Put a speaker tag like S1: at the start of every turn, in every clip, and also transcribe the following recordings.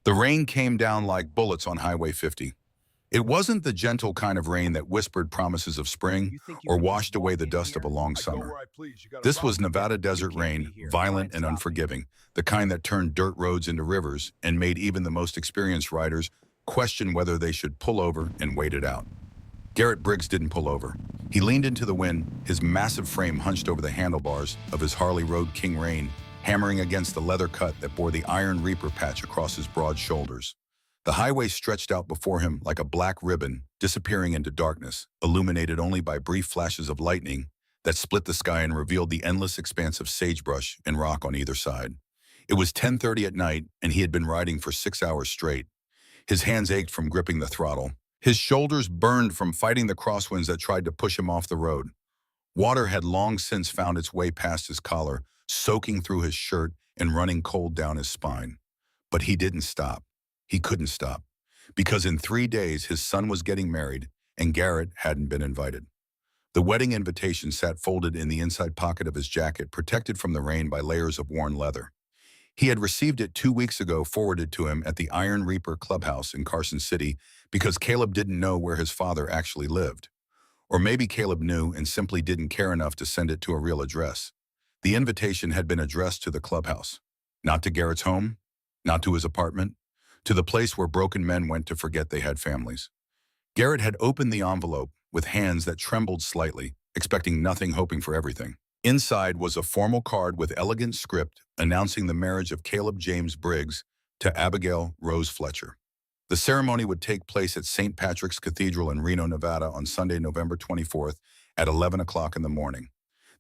S1: The rain came down like bullets on Highway 50. It wasn't the gentle kind of rain that whispered promises of spring
S2: You think you
S1: or
S2: can just
S1: washed away
S2: walk
S1: the
S2: in
S1: dust of a
S2: here?
S1: long
S3: I go
S1: summer.
S3: where I please. You got a
S1: This was
S3: problem?
S2: Yeah,
S1: Nevada
S2: you
S1: desert
S2: can't
S1: rain,
S2: be here. Try
S1: violent
S2: and
S1: and
S2: stop me.
S1: unforgiving, the kind that turned dirt roads into rivers and made even the most experienced riders question whether they should pull over and wait it out. Garrett Briggs didn't pull over. He leaned into the wind, his massive frame hunched over the handlebars of his Harley Road King Rain, hammering against the leather cut that bore the Iron Reaper patch across his broad shoulders. The highway stretched out before him like a black ribbon, disappearing into darkness, illuminated only by brief flashes of lightning that split the sky and revealed the endless expanse of sagebrush and rock on either side. It was 10:30 at night, and he had been riding for 6 hours straight. His hands ached from gripping the throttle. His shoulders burned from fighting the crosswinds that tried to push him off the road. Water had long since found its way past his collar, soaking through his shirt and running cold down his spine. But he didn't stop. He couldn't stop. Because in 3 days, his son was getting married, and Garrett hadn't been invited. The wedding invitation sat folded in the inside pocket of his jacket, protected from the rain by layers of worn leather. He had received it 2 weeks ago, forwarded to him at the Iron Reaper Clubhouse in Carson City, because Caleb didn't know where his father actually lived. Or maybe Caleb knew and simply didn't care enough to send it to a real address. The invitation had been addressed to the clubhouse, not to Garrett's home, not to his apartment, to the place where broken men went to forget they had families. Garrett had opened the envelope with hands that trembled slightly, expecting nothing, hoping for everything. Inside was a formal card with elegant script announcing the marriage of Caleb James Briggs to Abigail Rose Fletcher. The ceremony would take place at St. Patrick's Cathedral in Reno, Nevada on Sunday, November 24th at 11 o'clock in the morning.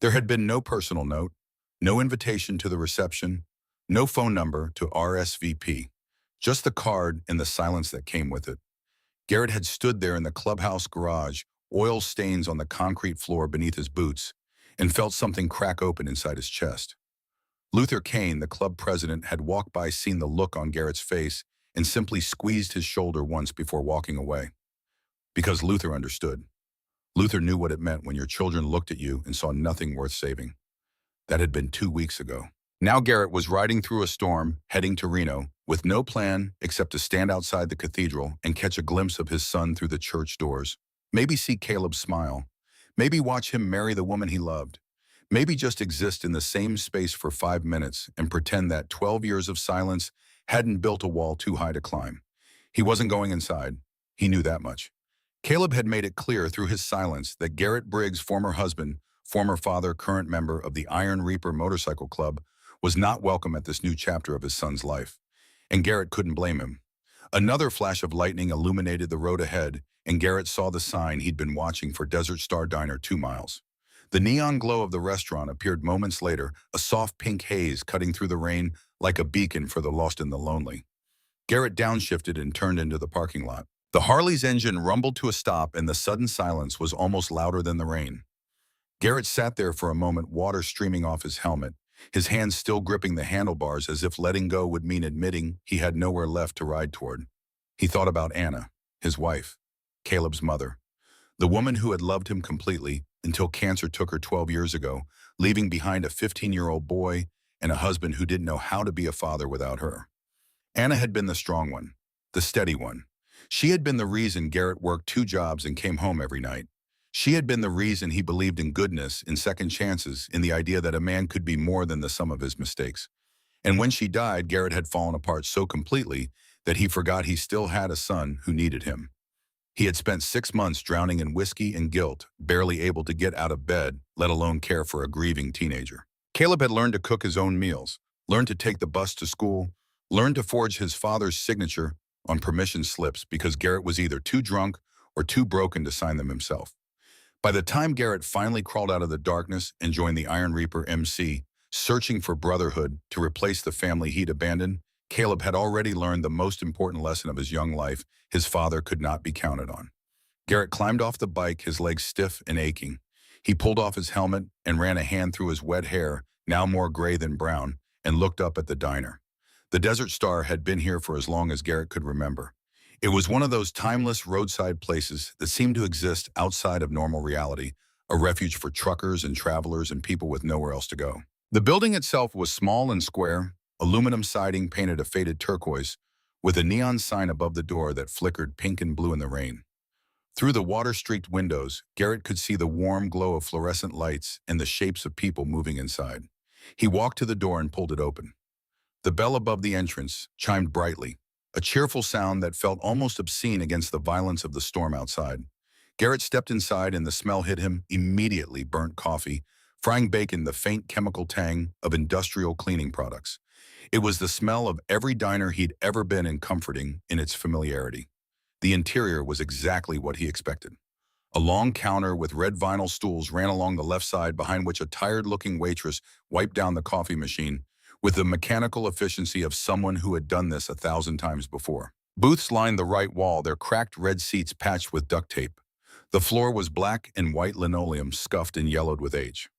S1: There had been no personal note, no invitation to the reception, no phone number to RSVP, just the card and the silence that came with it. Garrett had stood there in the clubhouse garage, oil stains on the concrete floor beneath his boots, and felt something crack open inside his chest. Luther Kane, the club president, had walked by, seen the look on Garrett's face, and simply squeezed his shoulder once before walking away. Because Luther understood. Luther knew what it meant when your children looked at you and saw nothing worth saving. That had been 2 weeks ago. Now Garrett was riding through a storm, heading to Reno, with no plan except to stand outside the cathedral and catch a glimpse of his son through the church doors. Maybe see Caleb smile. Maybe watch him marry the woman he loved. Maybe just exist in the same space for 5 minutes and pretend that 12 years of silence hadn't built a wall too high to climb. He wasn't going inside. He knew that much. Caleb had made it clear through his silence that Garrett Briggs' former husband, former father, current member of the Iron Reaper Motorcycle Club, was not welcome at this new chapter of his son's life. And Garrett couldn't blame him. Another flash of lightning illuminated the road ahead, and Garrett saw the sign he'd been watching for Desert Star Diner 2 miles. The neon glow of the restaurant appeared moments later, a soft pink haze cutting through the rain like a beacon for the lost and the lonely. Garrett downshifted and turned into the parking lot. The Harley's engine rumbled to a stop, and the sudden silence was almost louder than the rain. Garrett sat there for a moment, water streaming off his helmet, his hands still gripping the handlebars as if letting go would mean admitting he had nowhere left to ride toward. He thought about Anna, his wife, Caleb's mother, the woman who had loved him completely until cancer took her 12 years ago, leaving behind a 15-year-old boy and a husband who didn't know how to be a father without her. Anna had been the strong one, the steady one. She had been the reason Garrett worked 2 jobs and came home every night. She had been the reason he believed in goodness, in second chances, in the idea that a man could be more than the sum of his mistakes. And when she died, Garrett had fallen apart so completely that he forgot he still had a son who needed him. He had spent 6 months drowning in whiskey and guilt, barely able to get out of bed, let alone care for a grieving teenager. Caleb had learned to cook his own meals, learned to take the bus to school, learned to forge his father's signature on permission slips because Garrett was either too drunk or too broken to sign them himself. By the time Garrett finally crawled out of the darkness and joined the Iron Reaper MC, searching for brotherhood to replace the family he'd abandoned, Caleb had already learned the most important lesson of his young life: his father could not be counted on. Garrett climbed off the bike, his legs stiff and aching. He pulled off his helmet and ran a hand through his wet hair, now more gray than brown, and looked up at the diner. The Desert Star had been here for as long as Garrett could remember. It was one of those timeless roadside places that seemed to exist outside of normal reality, a refuge for truckers and travelers and people with nowhere else to go. The building itself was small and square, aluminum siding painted a faded turquoise, with a neon sign above the door that flickered pink and blue in the rain. Through the water-streaked windows, Garrett could see the warm glow of fluorescent lights and the shapes of people moving inside. He walked to the door and pulled it open. The bell above the entrance chimed brightly, a cheerful sound that felt almost obscene against the violence of the storm outside. Garrett stepped inside and the smell hit him immediately: burnt coffee, frying bacon, the faint chemical tang of industrial cleaning products. It was the smell of every diner he'd ever been in, comforting in its familiarity. The interior was exactly what he expected. A long counter with red vinyl stools ran along the left side, behind which a tired-looking waitress wiped down the coffee machine with the mechanical efficiency of someone who had done this 1,000 times before. Booths lined the right wall, their cracked red seats patched with duct tape. The floor was black and white linoleum, scuffed and yellowed with age.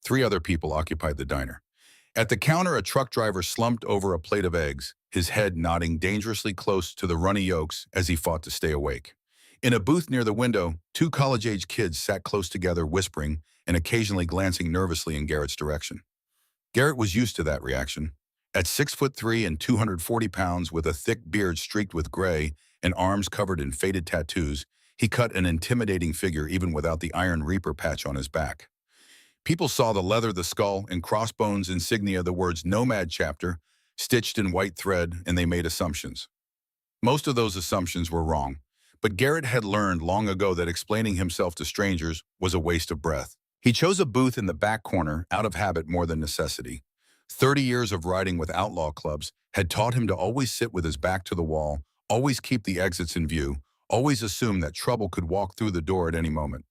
S1: 3 other people occupied the diner. At the counter, a truck driver slumped over a plate of eggs, his head nodding dangerously close to the runny yolks as he fought to stay awake. In a booth near the window, 2 college-age kids sat close together, whispering and occasionally glancing nervously in Garrett's direction. Garrett was used to that reaction. At 6'3" and 240 pounds, with a thick beard streaked with gray and arms covered in faded tattoos, he cut an intimidating figure even without the Iron Reaper patch on his back. People saw the leather, the skull, and crossbones insignia, the words Nomad Chapter, stitched in white thread, and they made assumptions. Most of those assumptions were wrong, but Garrett had learned long ago that explaining himself to strangers was a waste of breath. He chose a booth in the back corner out of habit more than necessity. 30 years of riding with outlaw clubs had taught him to always sit with his back to the wall, always keep the exits in view, always assume that trouble could walk through the door at any moment.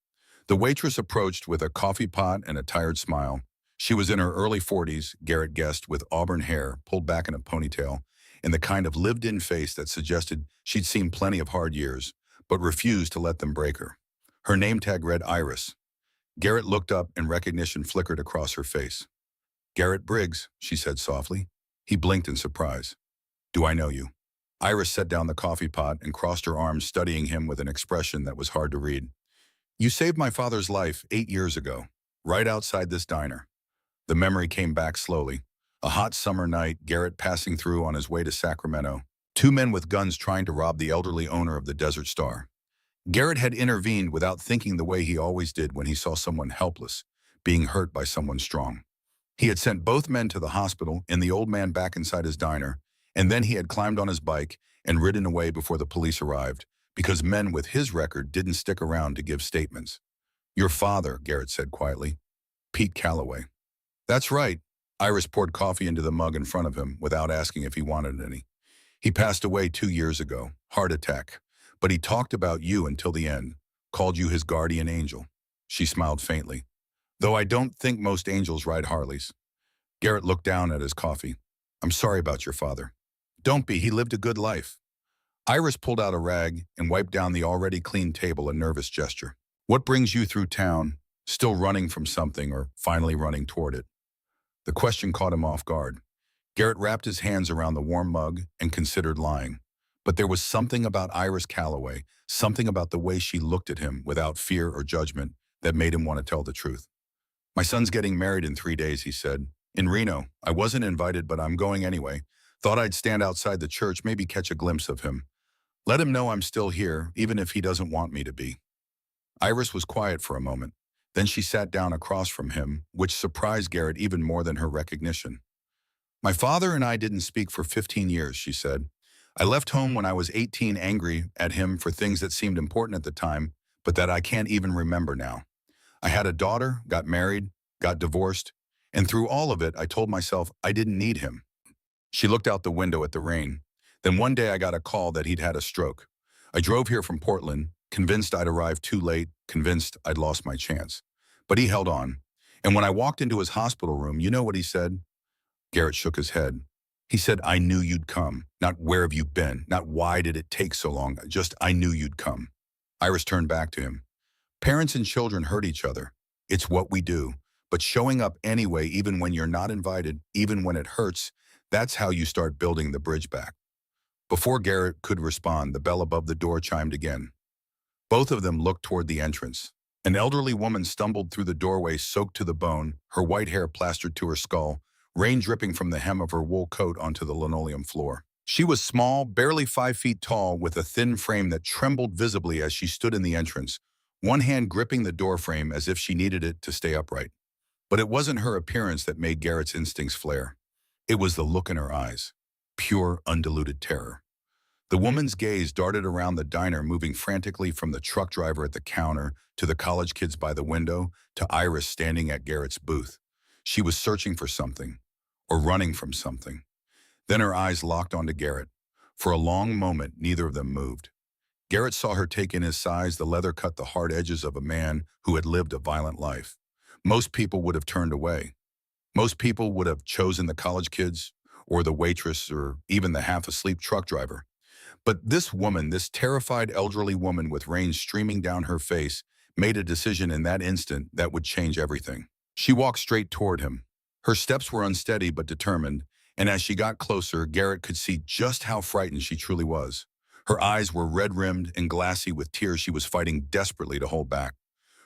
S1: The waitress approached with a coffee pot and a tired smile. She was in her early 40s, Garrett guessed, with auburn hair pulled back in a ponytail, and the kind of lived-in face that suggested she'd seen plenty of hard years, but refused to let them break her. Her name tag read Iris. Garrett looked up and recognition flickered across her face. "Garrett Briggs," she said softly. He blinked in surprise. "Do I know you?" Iris set down the coffee pot and crossed her arms, studying him with an expression that was hard to read. "You saved my father's life 8 years ago, right outside this diner." The memory came back slowly. A hot summer night, Garrett passing through on his way to Sacramento. 2 men with guns trying to rob the elderly owner of the Desert Star. Garrett had intervened without thinking, the way he always did when he saw someone helpless, being hurt by someone strong. He had sent both men to the hospital and the old man back inside his diner, and then he had climbed on his bike and ridden away before the police arrived, because men with his record didn't stick around to give statements. "Your father," Garrett said quietly. "Pete Calloway." "That's right." Iris poured coffee into the mug in front of him without asking if he wanted any. "He passed away 2 years ago, heart attack. But he talked about you until the end, called you his guardian angel." She smiled faintly. "Though I don't think most angels ride Harleys." Garrett looked down at his coffee. "I'm sorry about your father." "Don't be, he lived a good life." Iris pulled out a rag and wiped down the already clean table, a nervous gesture. "What brings you through town, still running from something or finally running toward it?" The question caught him off guard. Garrett wrapped his hands around the warm mug and considered lying. But there was something about Iris Calloway, something about the way she looked at him without fear or judgment, that made him want to tell the truth. "My son's getting married in 3 days," he said. "In Reno. I wasn't invited, but I'm going anyway. Thought I'd stand outside the church, maybe catch a glimpse of him. Let him know I'm still here, even if he doesn't want me to be." Iris was quiet for a moment. Then she sat down across from him, which surprised Garrett even more than her recognition. "My father and I didn't speak for 15 years, she said. "I left home when I was 18, angry at him for things that seemed important at the time, but that I can't even remember now. I had a daughter, got married, got divorced, and through all of it, I told myself I didn't need him." She looked out the window at the rain. "Then one day I got a call that he'd had a stroke. I drove here from Portland, convinced I'd arrived too late, convinced I'd lost my chance. But he held on. And when I walked into his hospital room, you know what he said?" Garrett shook his head. "He said, 'I knew you'd come. Not where have you been, not why did it take so long, just I knew you'd come.'" Iris turned back to him. "Parents and children hurt each other. It's what we do. But showing up anyway, even when you're not invited, even when it hurts, that's how you start building the bridge back." Before Garrett could respond, the bell above the door chimed again. Both of them looked toward the entrance. An elderly woman stumbled through the doorway, soaked to the bone, her white hair plastered to her skull, rain dripping from the hem of her wool coat onto the linoleum floor. She was small, barely 5 feet tall, with a thin frame that trembled visibly as she stood in the entrance, one hand gripping the doorframe as if she needed it to stay upright. But it wasn't her appearance that made Garrett's instincts flare. It was the look in her eyes. Pure, undiluted terror. The woman's gaze darted around the diner, moving frantically from the truck driver at the counter to the college kids by the window to Iris standing at Garrett's booth. She was searching for something, or running from something. Then her eyes locked onto Garrett. For a long moment, neither of them moved. Garrett saw her take in his size, the leather cut, the hard edges of a man who had lived a violent life. Most people would have turned away. Most people would have chosen the college kids, or the waitress, or even the half-asleep truck driver. But this woman, this terrified elderly woman with rain streaming down her face, made a decision in that instant that would change everything. She walked straight toward him. Her steps were unsteady but determined, and as she got closer, Garrett could see just how frightened she truly was. Her eyes were red-rimmed and glassy with tears she was fighting desperately to hold back.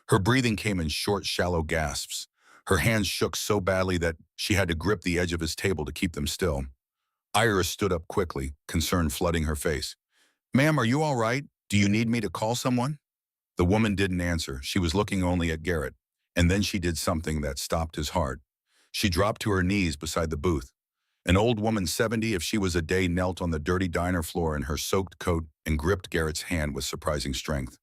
S1: Her breathing came in short, shallow gasps. Her hands shook so badly that she had to grip the edge of his table to keep them still. Iris stood up quickly, concern flooding her face. "Ma'am, are you all right? Do you need me to call someone?" The woman didn't answer. She was looking only at Garrett. And then she did something that stopped his heart. She dropped to her knees beside the booth. An old woman, 70 if she was a day, knelt on the dirty diner floor in her soaked coat and gripped Garrett's hand with surprising strength.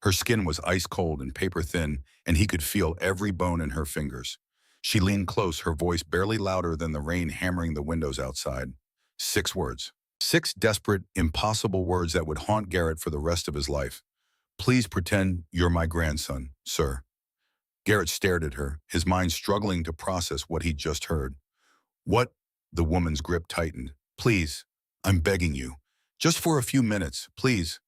S1: Her skin was ice cold and paper thin, and he could feel every bone in her fingers. She leaned close, her voice barely louder than the rain hammering the windows outside. 6 words. 6 desperate, impossible words that would haunt Garrett for the rest of his life. "Please pretend you're my grandson, sir." Garrett stared at her, his mind struggling to process what he'd just heard. "What?" The woman's grip tightened. "Please, I'm begging you. Just for a few minutes, please."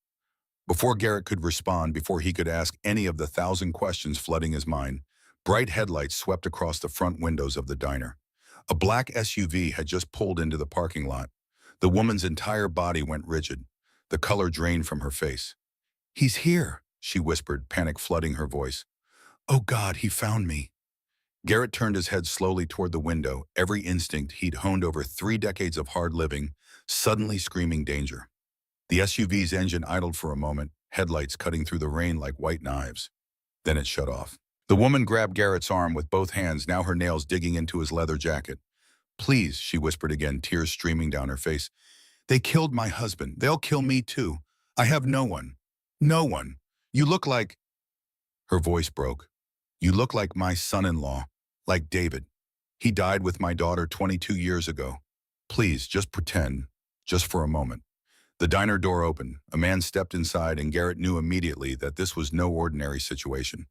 S1: Before Garrett could respond, before he could ask any of the 1,000 questions flooding his mind, bright headlights swept across the front windows of the diner. A black SUV had just pulled into the parking lot. The woman's entire body went rigid. The color drained from her face. "He's here," she whispered, panic flooding her voice. "Oh God, he found me." Garrett turned his head slowly toward the window, every instinct he'd honed over 3 decades of hard living, suddenly screaming danger. The SUV's engine idled for a moment, headlights cutting through the rain like white knives. Then it shut off. The woman grabbed Garrett's arm with both hands, now her nails digging into his leather jacket. "Please," she whispered again, tears streaming down her face. "They killed my husband. They'll kill me too. I have no one. No one. You look like—" Her voice broke. "You look like my son-in-law, like David. He died with my daughter 22 years ago. Please, just pretend, just for a moment." The diner door opened. A man stepped inside, and Garrett knew immediately that this was no ordinary situation.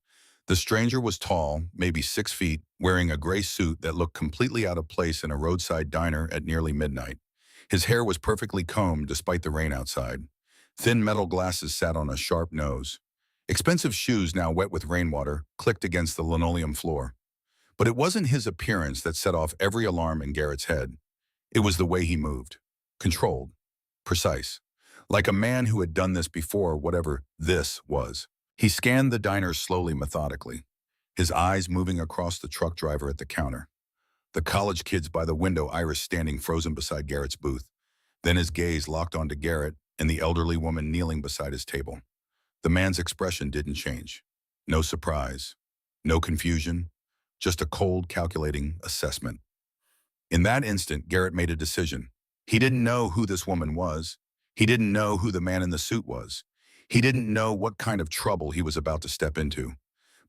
S1: The stranger was tall, maybe 6 feet, wearing a gray suit that looked completely out of place in a roadside diner at nearly midnight. His hair was perfectly combed despite the rain outside. Thin metal glasses sat on a sharp nose. Expensive shoes, now wet with rainwater, clicked against the linoleum floor. But it wasn't his appearance that set off every alarm in Garrett's head. It was the way he moved. Controlled. Precise. Like a man who had done this before, whatever this was. He scanned the diner slowly, methodically, his eyes moving across the truck driver at the counter, the college kids by the window, Iris standing frozen beside Garrett's booth. Then his gaze locked onto Garrett and the elderly woman kneeling beside his table. The man's expression didn't change. No surprise, no confusion, just a cold, calculating assessment. In that instant, Garrett made a decision. He didn't know who this woman was. He didn't know who the man in the suit was. He didn't know what kind of trouble he was about to step into.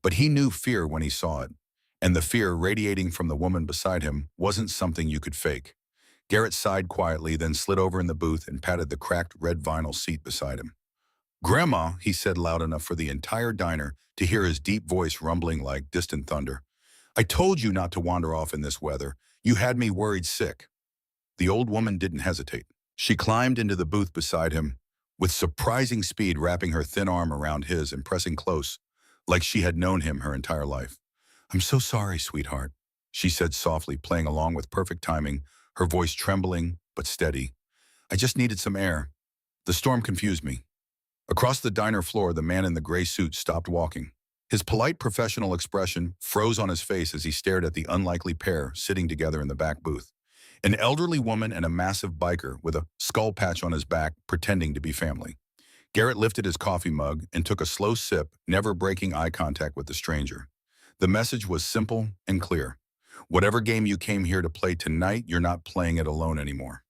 S1: But he knew fear when he saw it. And the fear radiating from the woman beside him wasn't something you could fake. Garrett sighed quietly, then slid over in the booth and patted the cracked red vinyl seat beside him. "Grandma," he said loud enough for the entire diner to hear his deep voice rumbling like distant thunder. "I told you not to wander off in this weather. You had me worried sick." The old woman didn't hesitate. She climbed into the booth beside him, with surprising speed, wrapping her thin arm around his and pressing close, like she had known him her entire life. "I'm so sorry, sweetheart," she said softly, playing along with perfect timing, her voice trembling but steady. "I just needed some air. The storm confused me." Across the diner floor, the man in the gray suit stopped walking. His polite professional expression froze on his face as he stared at the unlikely pair sitting together in the back booth. An elderly woman and a massive biker with a skull patch on his back pretending to be family. Garrett lifted his coffee mug and took a slow sip, never breaking eye contact with the stranger. The message was simple and clear. Whatever game you came here to play tonight, you're not playing it alone anymore.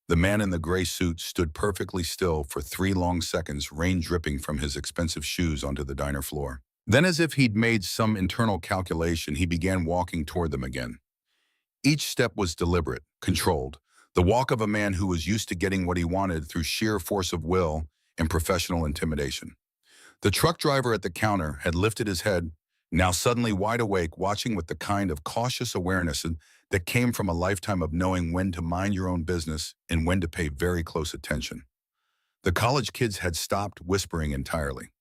S1: The man in the gray suit stood perfectly still for 3 long seconds, rain dripping from his expensive shoes onto the diner floor. Then, as if he'd made some internal calculation, he began walking toward them again. Each step was deliberate, controlled, the walk of a man who was used to getting what he wanted through sheer force of will and professional intimidation. The truck driver at the counter had lifted his head, now suddenly wide awake, watching with the kind of cautious awareness that came from a lifetime of knowing when to mind your own business and when to pay very close attention. The college kids had stopped whispering entirely.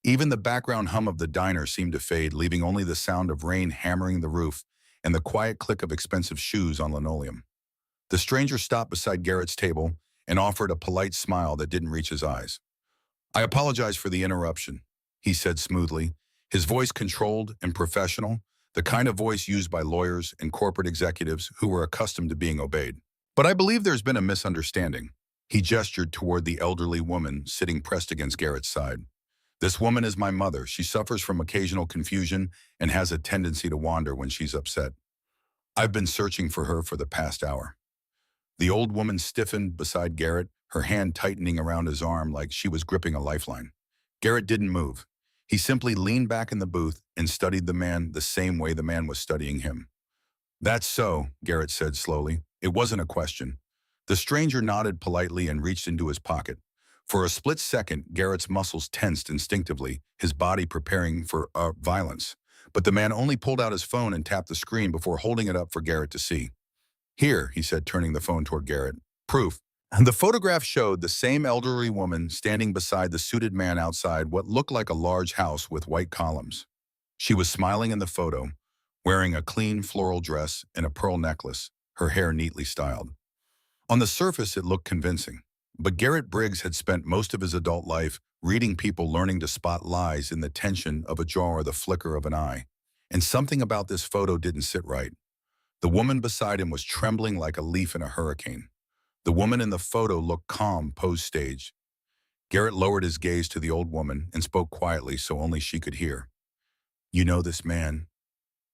S1: Even the background hum of the diner seemed to fade, leaving only the sound of rain hammering the roof and the quiet click of expensive shoes on linoleum. The stranger stopped beside Garrett's table and offered a polite smile that didn't reach his eyes. "I apologize for the interruption," he said smoothly, his voice controlled and professional, the kind of voice used by lawyers and corporate executives who were accustomed to being obeyed. "But I believe there's been a misunderstanding." He gestured toward the elderly woman sitting pressed against Garrett's side. "This woman is my mother. She suffers from occasional confusion and has a tendency to wander when she's upset. I've been searching for her for the past hour." The old woman stiffened beside Garrett, her hand tightening around his arm like she was gripping a lifeline. Garrett didn't move. He simply leaned back in the booth and studied the man the same way the man was studying him. "That's so," Garrett said slowly. It wasn't a question. The stranger nodded politely and reached into his pocket. For a split second, Garrett's muscles tensed instinctively, his body preparing for violence. But the man only pulled out his phone and tapped the screen before holding it up for Garrett to see. "Here," he said, turning the phone toward Garrett. "Proof." And the photograph showed the same elderly woman standing beside the suited man outside what looked like a large house with white columns. She was smiling in the photo, wearing a clean floral dress and a pearl necklace, her hair neatly styled. On the surface, it looked convincing. But Garrett Briggs had spent most of his adult life reading people learning to spot lies in the tension of a jaw or the flicker of an eye. And something about this photo didn't sit right. The woman beside him was trembling like a leaf in a hurricane. The woman in the photo looked calm, post-staged. Garrett lowered his gaze to the old woman and spoke quietly so only she could hear. "You know this man?"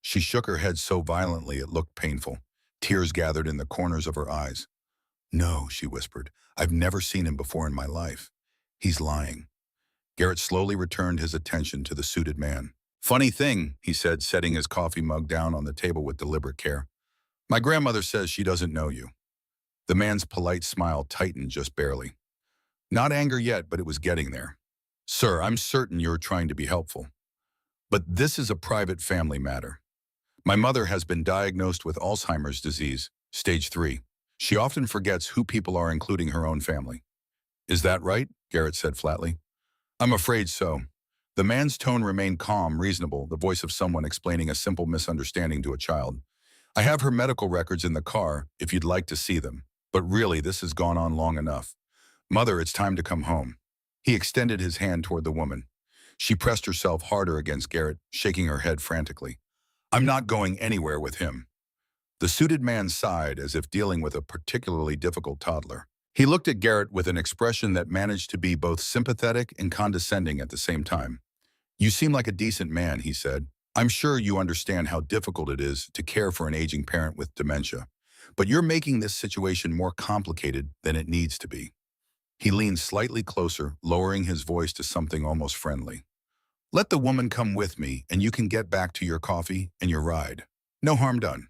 S1: She shook her head so violently it looked painful. Tears gathered in the corners of her eyes. "No," she whispered. "I've never seen him before in my life. He's lying." Garrett slowly returned his attention to the suited man. "Funny thing," he said, setting his coffee mug down on the table with deliberate care. "My grandmother says she doesn't know you." The man's polite smile tightened just barely. Not anger yet, but it was getting there. "Sir, I'm certain you're trying to be helpful. But this is a private family matter. My mother has been diagnosed with Alzheimer's disease, stage 3. She often forgets who people are, including her own family." "Is that right?" Garrett said flatly. "I'm afraid so." The man's tone remained calm, reasonable, the voice of someone explaining a simple misunderstanding to a child. "I have her medical records in the car if you'd like to see them. But really, this has gone on long enough. Mother, it's time to come home." He extended his hand toward the woman. She pressed herself harder against Garrett, shaking her head frantically. "I'm not going anywhere with him." The suited man sighed as if dealing with a particularly difficult toddler. He looked at Garrett with an expression that managed to be both sympathetic and condescending at the same time. "You seem like a decent man," he said. "I'm sure you understand how difficult it is to care for an aging parent with dementia. But you're making this situation more complicated than it needs to be." He leaned slightly closer, lowering his voice to something almost friendly. "Let the woman come with me, and you can get back to your coffee and your ride. No harm done."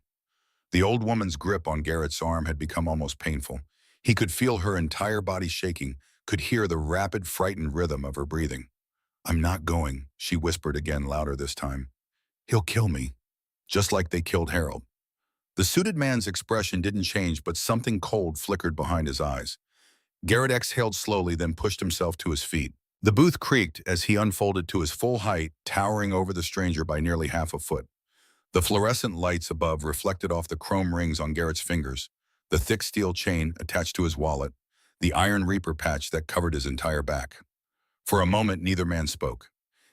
S1: The old woman's grip on Garrett's arm had become almost painful. He could feel her entire body shaking, could hear the rapid, frightened rhythm of her breathing. "I'm not going," she whispered again, louder this time. "He'll kill me, just like they killed Harold." The suited man's expression didn't change, but something cold flickered behind his eyes. Garrett exhaled slowly, then pushed himself to his feet. The booth creaked as he unfolded to his full height, towering over the stranger by nearly half a foot. The fluorescent lights above reflected off the chrome rings on Garrett's fingers, the thick steel chain attached to his wallet, the iron reaper patch that covered his entire back. For a moment, neither man spoke.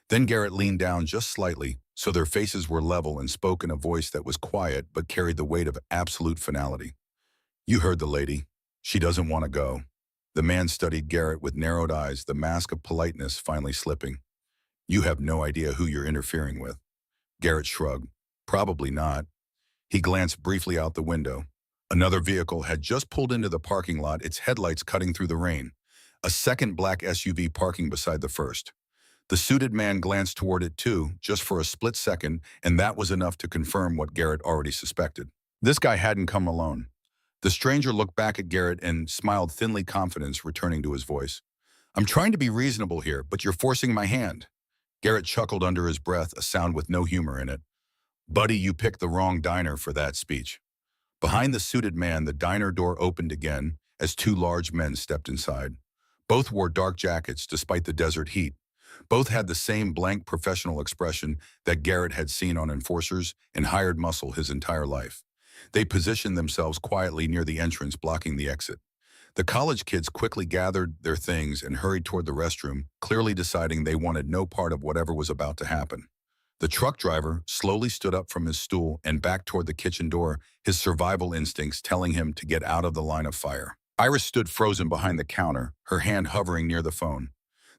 S1: Then Garrett leaned down just slightly, so their faces were level, and spoke in a voice that was quiet but carried the weight of absolute finality. You heard the lady. She doesn't want to go. The man studied Garrett with narrowed eyes, the mask of politeness finally slipping. You have no idea who you're interfering with. Garrett shrugged. Probably not. He glanced briefly out the window. Another vehicle had just pulled into the parking lot, its headlights cutting through the rain. A second black SUV parking beside the first. The suited man glanced toward it too, just for a split second, and that was enough to confirm what Garrett already suspected. This guy hadn't come alone. The stranger looked back at Garrett and smiled thinly, confidence returning to his voice. I'm trying to be reasonable here, but you're forcing my hand. Garrett chuckled under his breath, a sound with no humor in it. Buddy, you picked the wrong diner for that speech. Behind the suited man, the diner door opened again as two large men stepped inside. Both wore dark jackets despite the desert heat. Both had the same blank professional expression that Garrett had seen on enforcers and hired muscle his entire life. They positioned themselves quietly near the entrance, blocking the exit. The college kids quickly gathered their things and hurried toward the restroom, clearly deciding they wanted no part of whatever was about to happen. The truck driver slowly stood up from his stool and backed toward the kitchen door, his survival instincts telling him to get out of the line of fire. Iris stood frozen behind the counter, her hand hovering near the phone.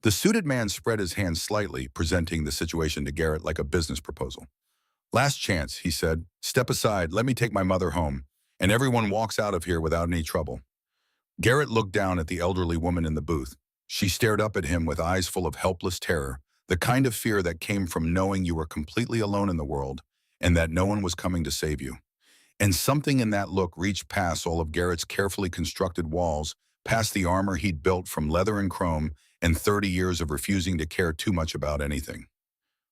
S1: The suited man spread his hand slightly, presenting the situation to Garrett like a business proposal. Last chance, he said. Step aside, let me take my mother home, and everyone walks out of here without any trouble. Garrett looked down at the elderly woman in the booth. She stared up at him with eyes full of helpless terror, the kind of fear that came from knowing you were completely alone in the world and that no one was coming to save you. And something in that look reached past all of Garrett's carefully constructed walls, past the armor he'd built from leather and chrome and 30 years of refusing to care too much about anything.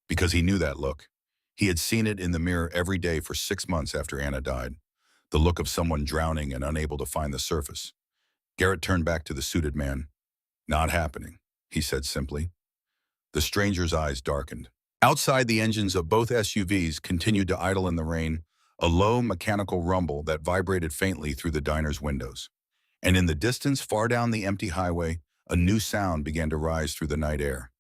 S1: Because he knew that look. He had seen it in the mirror every day for 6 months after Anna died. The look of someone drowning and unable to find the surface. Garrett turned back to the suited man. Not happening, he said simply. The stranger's eyes darkened. Outside, the engines of both SUVs continued to idle in the rain, a low mechanical rumble that vibrated faintly through the diner's windows. And in the distance, far down the empty highway, a new sound began to rise through the night air.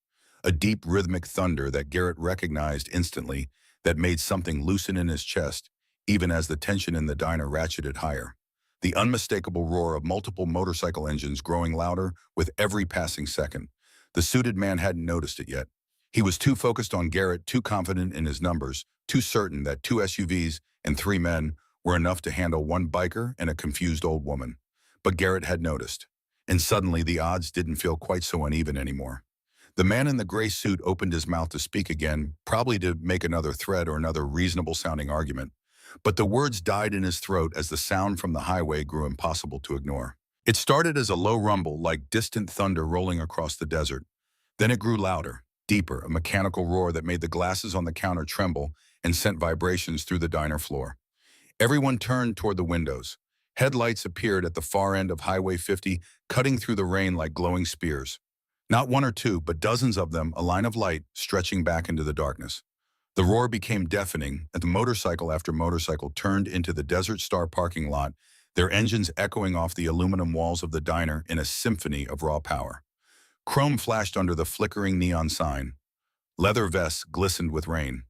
S1: A deep rhythmic thunder that Garrett recognized instantly, that made something loosen in his chest, even as the tension in the diner ratcheted higher. The unmistakable roar of multiple motorcycle engines growing louder with every passing second. The suited man hadn't noticed it yet. He was too focused on Garrett, too confident in his numbers, too certain that 2 SUVs and 3 men were enough to handle one biker and a confused old woman. But Garrett had noticed. And suddenly the odds didn't feel quite so uneven anymore. The man in the gray suit opened his mouth to speak again, probably to make another threat or another reasonable-sounding argument. But the words died in his throat as the sound from the highway grew impossible to ignore. It started as a low rumble, like distant thunder rolling across the desert. Then it grew louder, deeper, a mechanical roar that made the glasses on the counter tremble and sent vibrations through the diner floor. Everyone turned toward the windows. Headlights appeared at the far end of Highway 50, cutting through the rain like glowing spears. Not one or two, but dozens of them, a line of light stretching back into the darkness. The roar became deafening, and the motorcycle after motorcycle turned into the Desert Star parking lot, their engines echoing off the aluminum walls of the diner in a symphony of raw power. Chrome flashed under the flickering neon sign. Leather vests glistened with rain.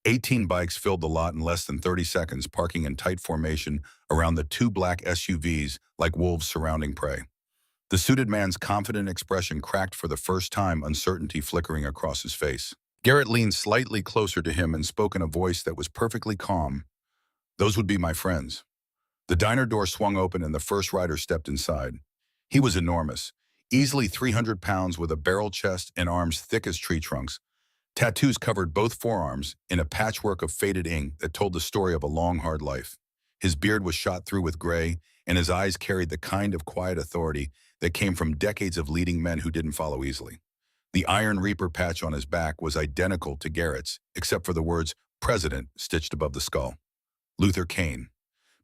S1: 18 bikes filled the lot in less than 30 seconds, parking in tight formation around the 2 black SUVs like wolves surrounding prey. The suited man's confident expression cracked for the first time, uncertainty flickering across his face. Garrett leaned slightly closer to him and spoke in a voice that was perfectly calm. Those would be my friends. The diner door swung open and the first rider stepped inside. He was enormous, easily 300 pounds with a barrel chest and arms thick as tree trunks. Tattoos covered both forearms in a patchwork of faded ink that told the story of a long, hard life. His beard was shot through with gray, and his eyes carried the kind of quiet authority that came from decades of leading men who didn't follow easily. The Iron Reaper patch on his back was identical to Garrett's, except for the words President stitched above the skull. Luther Kane.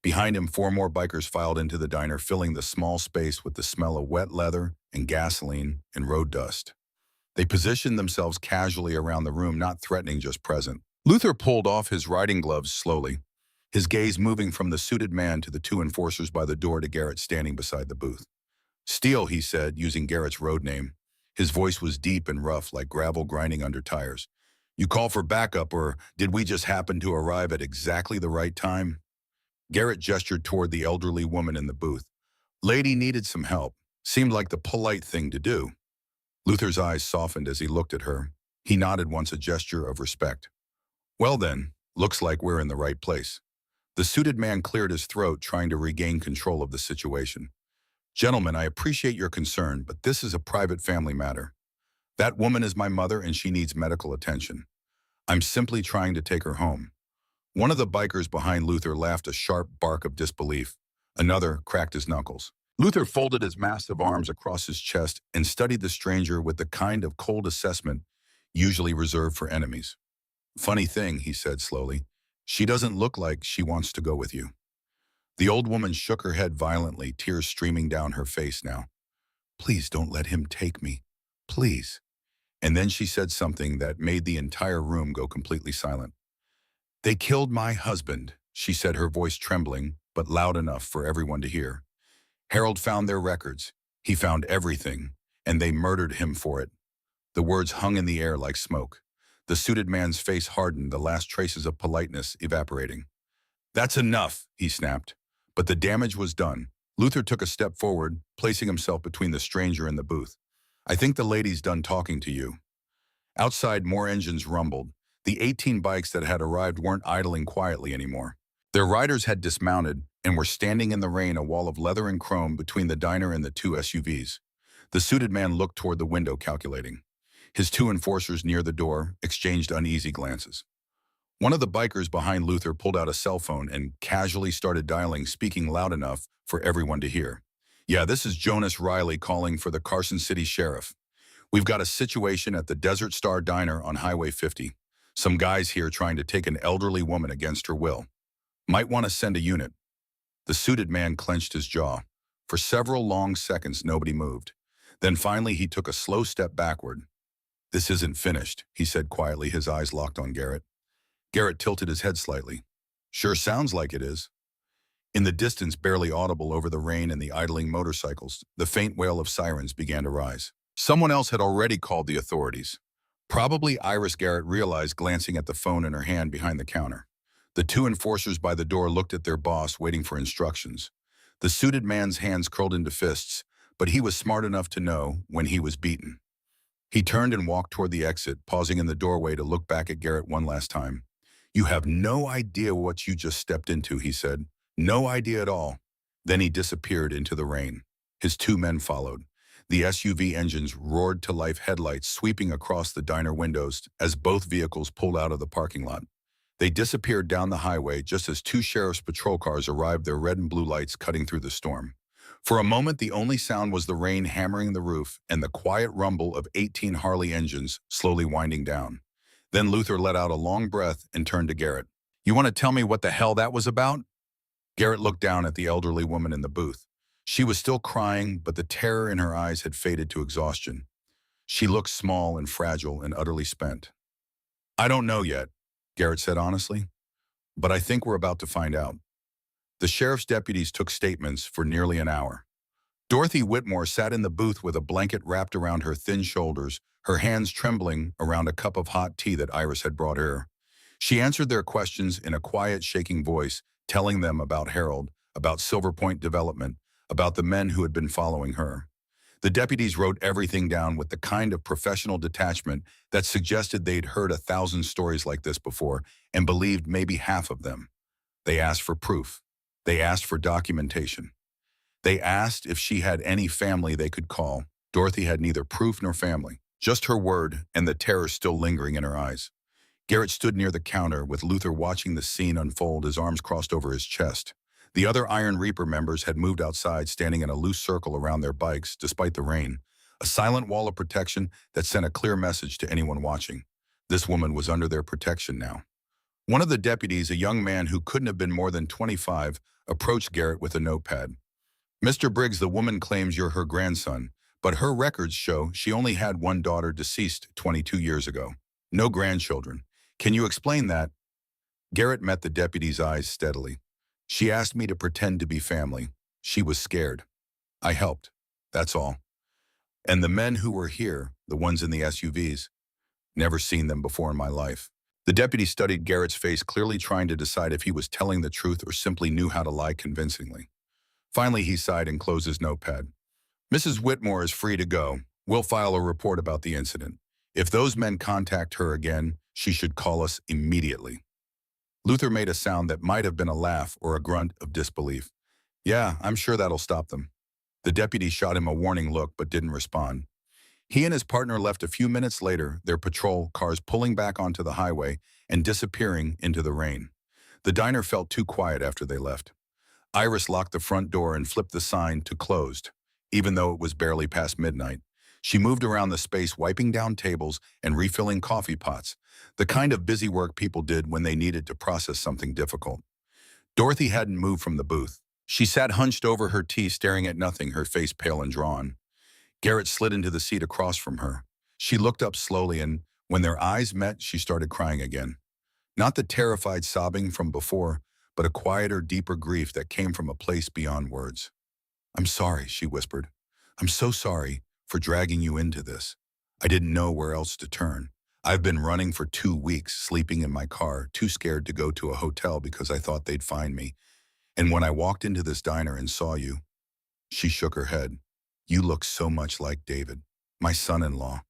S1: Behind him, 4 more bikers filed into the diner, filling the small space with the smell of wet leather and gasoline and road dust. They positioned themselves casually around the room, not threatening, just present. Luther pulled off his riding gloves slowly, his gaze moving from the suited man to the 2 enforcers by the door to Garrett standing beside the booth. Steele, he said, using Garrett's road name. His voice was deep and rough, like gravel grinding under tires. You call for backup, or did we just happen to arrive at exactly the right time? Garrett gestured toward the elderly woman in the booth. Lady needed some help. Seemed like the polite thing to do. Luther's eyes softened as he looked at her. He nodded once, a gesture of respect. Well then, looks like we're in the right place. The suited man cleared his throat, trying to regain control of the situation. Gentlemen, I appreciate your concern, but this is a private family matter. That woman is my mother and she needs medical attention. I'm simply trying to take her home. One of the bikers behind Luther laughed a sharp bark of disbelief. Another cracked his knuckles. Luther folded his massive arms across his chest and studied the stranger with the kind of cold assessment usually reserved for enemies. Funny thing, he said slowly. She doesn't look like she wants to go with you. The old woman shook her head violently, tears streaming down her face now. Please don't let him take me. Please. And then she said something that made the entire room go completely silent. They killed my husband, she said, her voice trembling, but loud enough for everyone to hear. Harold found their records. He found everything, and they murdered him for it. The words hung in the air like smoke. The suited man's face hardened, the last traces of politeness evaporating. That's enough, he snapped. But the damage was done. Luther took a step forward, placing himself between the stranger and the booth. I think the lady's done talking to you. Outside, more engines rumbled. The 18 bikes that had arrived weren't idling quietly anymore. Their riders had dismounted and were standing in the rain, a wall of leather and chrome between the diner and the two SUVs. The suited man looked toward the window, calculating. His two enforcers near the door exchanged uneasy glances. One of the bikers behind Luther pulled out a cell phone and casually started dialing, speaking loud enough for everyone to hear. Yeah, this is Jonas Riley calling for the Carson City Sheriff. We've got a situation at the Desert Star Diner on Highway 50. Some guys here trying to take an elderly woman against her will. Might want to send a unit. The suited man clenched his jaw. For several long seconds, nobody moved. Then finally, he took a slow step backward. This isn't finished, he said quietly, his eyes locked on Garrett. Garrett tilted his head slightly. Sure sounds like it is. In the distance, barely audible over the rain and the idling motorcycles, the faint wail of sirens began to rise. Someone else had already called the authorities. Probably Iris, Garrett realized, glancing at the phone in her hand behind the counter. The two enforcers by the door looked at their boss, waiting for instructions. The suited man's hands curled into fists, but he was smart enough to know when he was beaten. He turned and walked toward the exit, pausing in the doorway to look back at Garrett one last time. You have no idea what you just stepped into, he said. No idea at all. Then he disappeared into the rain. His two men followed. The SUV engines roared to life, headlights sweeping across the diner windows as both vehicles pulled out of the parking lot. They disappeared down the highway just as two sheriff's patrol cars arrived, their red and blue lights cutting through the storm. For a moment, the only sound was the rain hammering the roof and the quiet rumble of 18 Harley engines slowly winding down. Then Luther let out a long breath and turned to Garrett. You want to tell me what the hell that was about? Garrett looked down at the elderly woman in the booth. She was still crying, but the terror in her eyes had faded to exhaustion. She looked small and fragile and utterly spent. I don't know yet, Garrett said honestly, but I think we're about to find out. The sheriff's deputies took statements for nearly an hour. Dorothy Whitmore sat in the booth with a blanket wrapped around her thin shoulders, her hands trembling around a cup of hot tea that Iris had brought her. She answered their questions in a quiet, shaking voice, telling them about Harold, about Silver Point Development, about the men who had been following her. The deputies wrote everything down with the kind of professional detachment that suggested they'd heard 1,000 stories like this before and believed maybe half of them. They asked for proof. They asked for documentation. They asked if she had any family they could call. Dorothy had neither proof nor family, just her word and the terror still lingering in her eyes. Garrett stood near the counter with Luther watching the scene unfold, his arms crossed over his chest. The other Iron Reaper members had moved outside, standing in a loose circle around their bikes despite the rain, a silent wall of protection that sent a clear message to anyone watching. This woman was under their protection now. One of the deputies, a young man who couldn't have been more than 25, approached Garrett with a notepad. Mr. Briggs, the woman claims you're her grandson, but her records show she only had one daughter deceased 22 years ago. No grandchildren. Can you explain that? Garrett met the deputy's eyes steadily. She asked me to pretend to be family. She was scared. I helped. That's all. And the men who were here, the ones in the SUVs, never seen them before in my life. The deputy studied Garrett's face, clearly trying to decide if he was telling the truth or simply knew how to lie convincingly. Finally, he sighed and closed his notepad. Mrs. Whitmore is free to go. We'll file a report about the incident. If those men contact her again, she should call us immediately. Luther made a sound that might have been a laugh or a grunt of disbelief. Yeah, I'm sure that'll stop them. The deputy shot him a warning look but didn't respond. He and his partner left a few minutes later, their patrol cars pulling back onto the highway and disappearing into the rain. The diner felt too quiet after they left. Iris locked the front door and flipped the sign to closed, even though it was barely past midnight. She moved around the space, wiping down tables and refilling coffee pots, the kind of busy work people did when they needed to process something difficult. Dorothy hadn't moved from the booth. She sat hunched over her tea, staring at nothing, her face pale and drawn. Garrett slid into the seat across from her. She looked up slowly, and when their eyes met, she started crying again. Not the terrified sobbing from before, but a quieter, deeper grief that came from a place beyond words. I'm sorry, she whispered. I'm so sorry for dragging you into this. I didn't know where else to turn. I've been running for 2 weeks, sleeping in my car, too scared to go to a hotel because I thought they'd find me. And when I walked into this diner and saw you, she shook her head. You look so much like David, my son-in-law.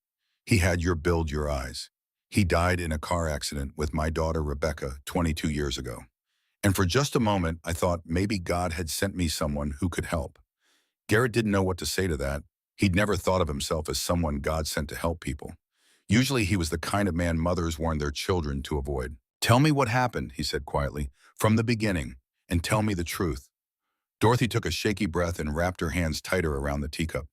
S1: He had your build, your eyes. He died in a car accident with my daughter Rebecca 22 years ago. And for just a moment, I thought maybe God had sent me someone who could help. Garrett didn't know what to say to that. He'd never thought of himself as someone God sent to help people. Usually he was the kind of man mothers warned their children to avoid. Tell me what happened, he said quietly, from the beginning, and tell me the truth. Dorothy took a shaky breath and wrapped her hands tighter around the teacup.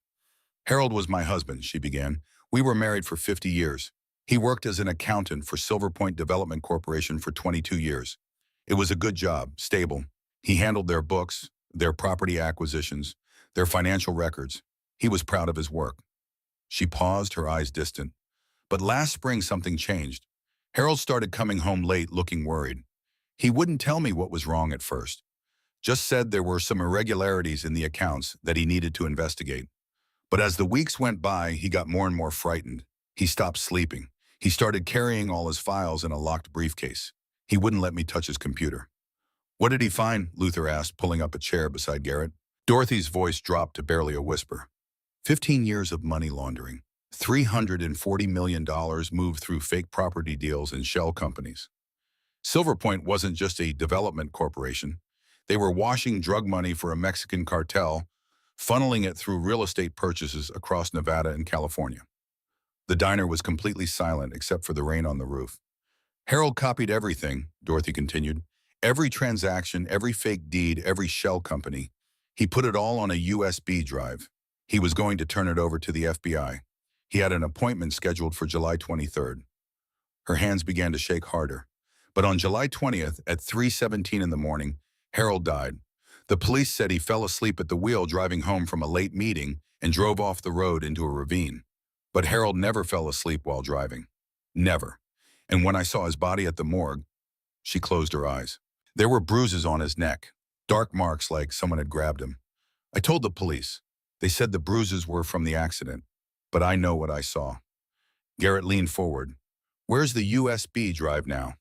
S1: Harold was my husband, she began. We were married for 50 years. He worked as an accountant for Silver Point Development Corporation for 22 years. It was a good job, stable. He handled their books, their property acquisitions, their financial records. He was proud of his work. She paused, her eyes distant. But last spring something changed. Harold started coming home late, looking worried. He wouldn't tell me what was wrong at first. Just said there were some irregularities in the accounts that he needed to investigate. But as the weeks went by, he got more and more frightened. He stopped sleeping. He started carrying all his files in a locked briefcase. He wouldn't let me touch his computer. What did he find? Luther asked, pulling up a chair beside Garrett. Dorothy's voice dropped to barely a whisper. 15 years of money laundering. $340 million moved through fake property deals and shell companies. Silver Point wasn't just a development corporation. They were washing drug money for a Mexican cartel, funneling it through real estate purchases across Nevada and California. The diner was completely silent except for the rain on the roof. Harold copied everything, Dorothy continued. Every transaction, every fake deed, every shell company. He put it all on a USB drive. He was going to turn it over to the FBI. He had an appointment scheduled for July 23rd. Her hands began to shake harder. But on July 20th at 3:17 in the morning, Harold died. The police said he fell asleep at the wheel driving home from a late meeting and drove off the road into a ravine. But Harold never fell asleep while driving. Never. And when I saw his body at the morgue, she closed her eyes. There were bruises on his neck, dark marks like someone had grabbed him. I told the police. They said the bruises were from the accident, but I know what I saw. Garrett leaned forward. Where's the USB drive now?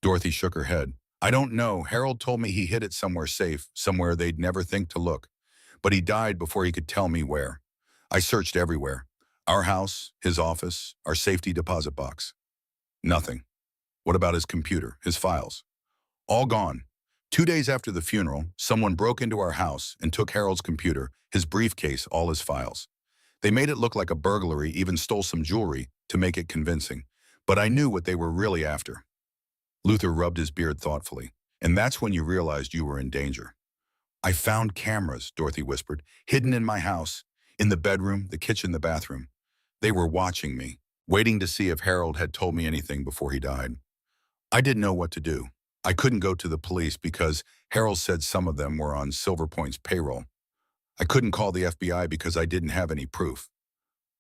S1: Dorothy shook her head. I don't know. Harold told me he hid it somewhere safe, somewhere they'd never think to look. But he died before he could tell me where. I searched everywhere. Our house, his office, our safety deposit box. Nothing. What about his computer, his files? All gone. 2 days after the funeral, someone broke into our house and took Harold's computer, his briefcase, all his files. They made it look like a burglary, even stole some jewelry to make it convincing. But I knew what they were really after. Luther rubbed his beard thoughtfully. And that's when you realized you were in danger. I found cameras, Dorothy whispered, hidden in my house, in the bedroom, the kitchen, the bathroom. They were watching me, waiting to see if Harold had told me anything before he died. I didn't know what to do. I couldn't go to the police because Harold said some of them were on Silver Point's payroll. I couldn't call the FBI because I didn't have any proof.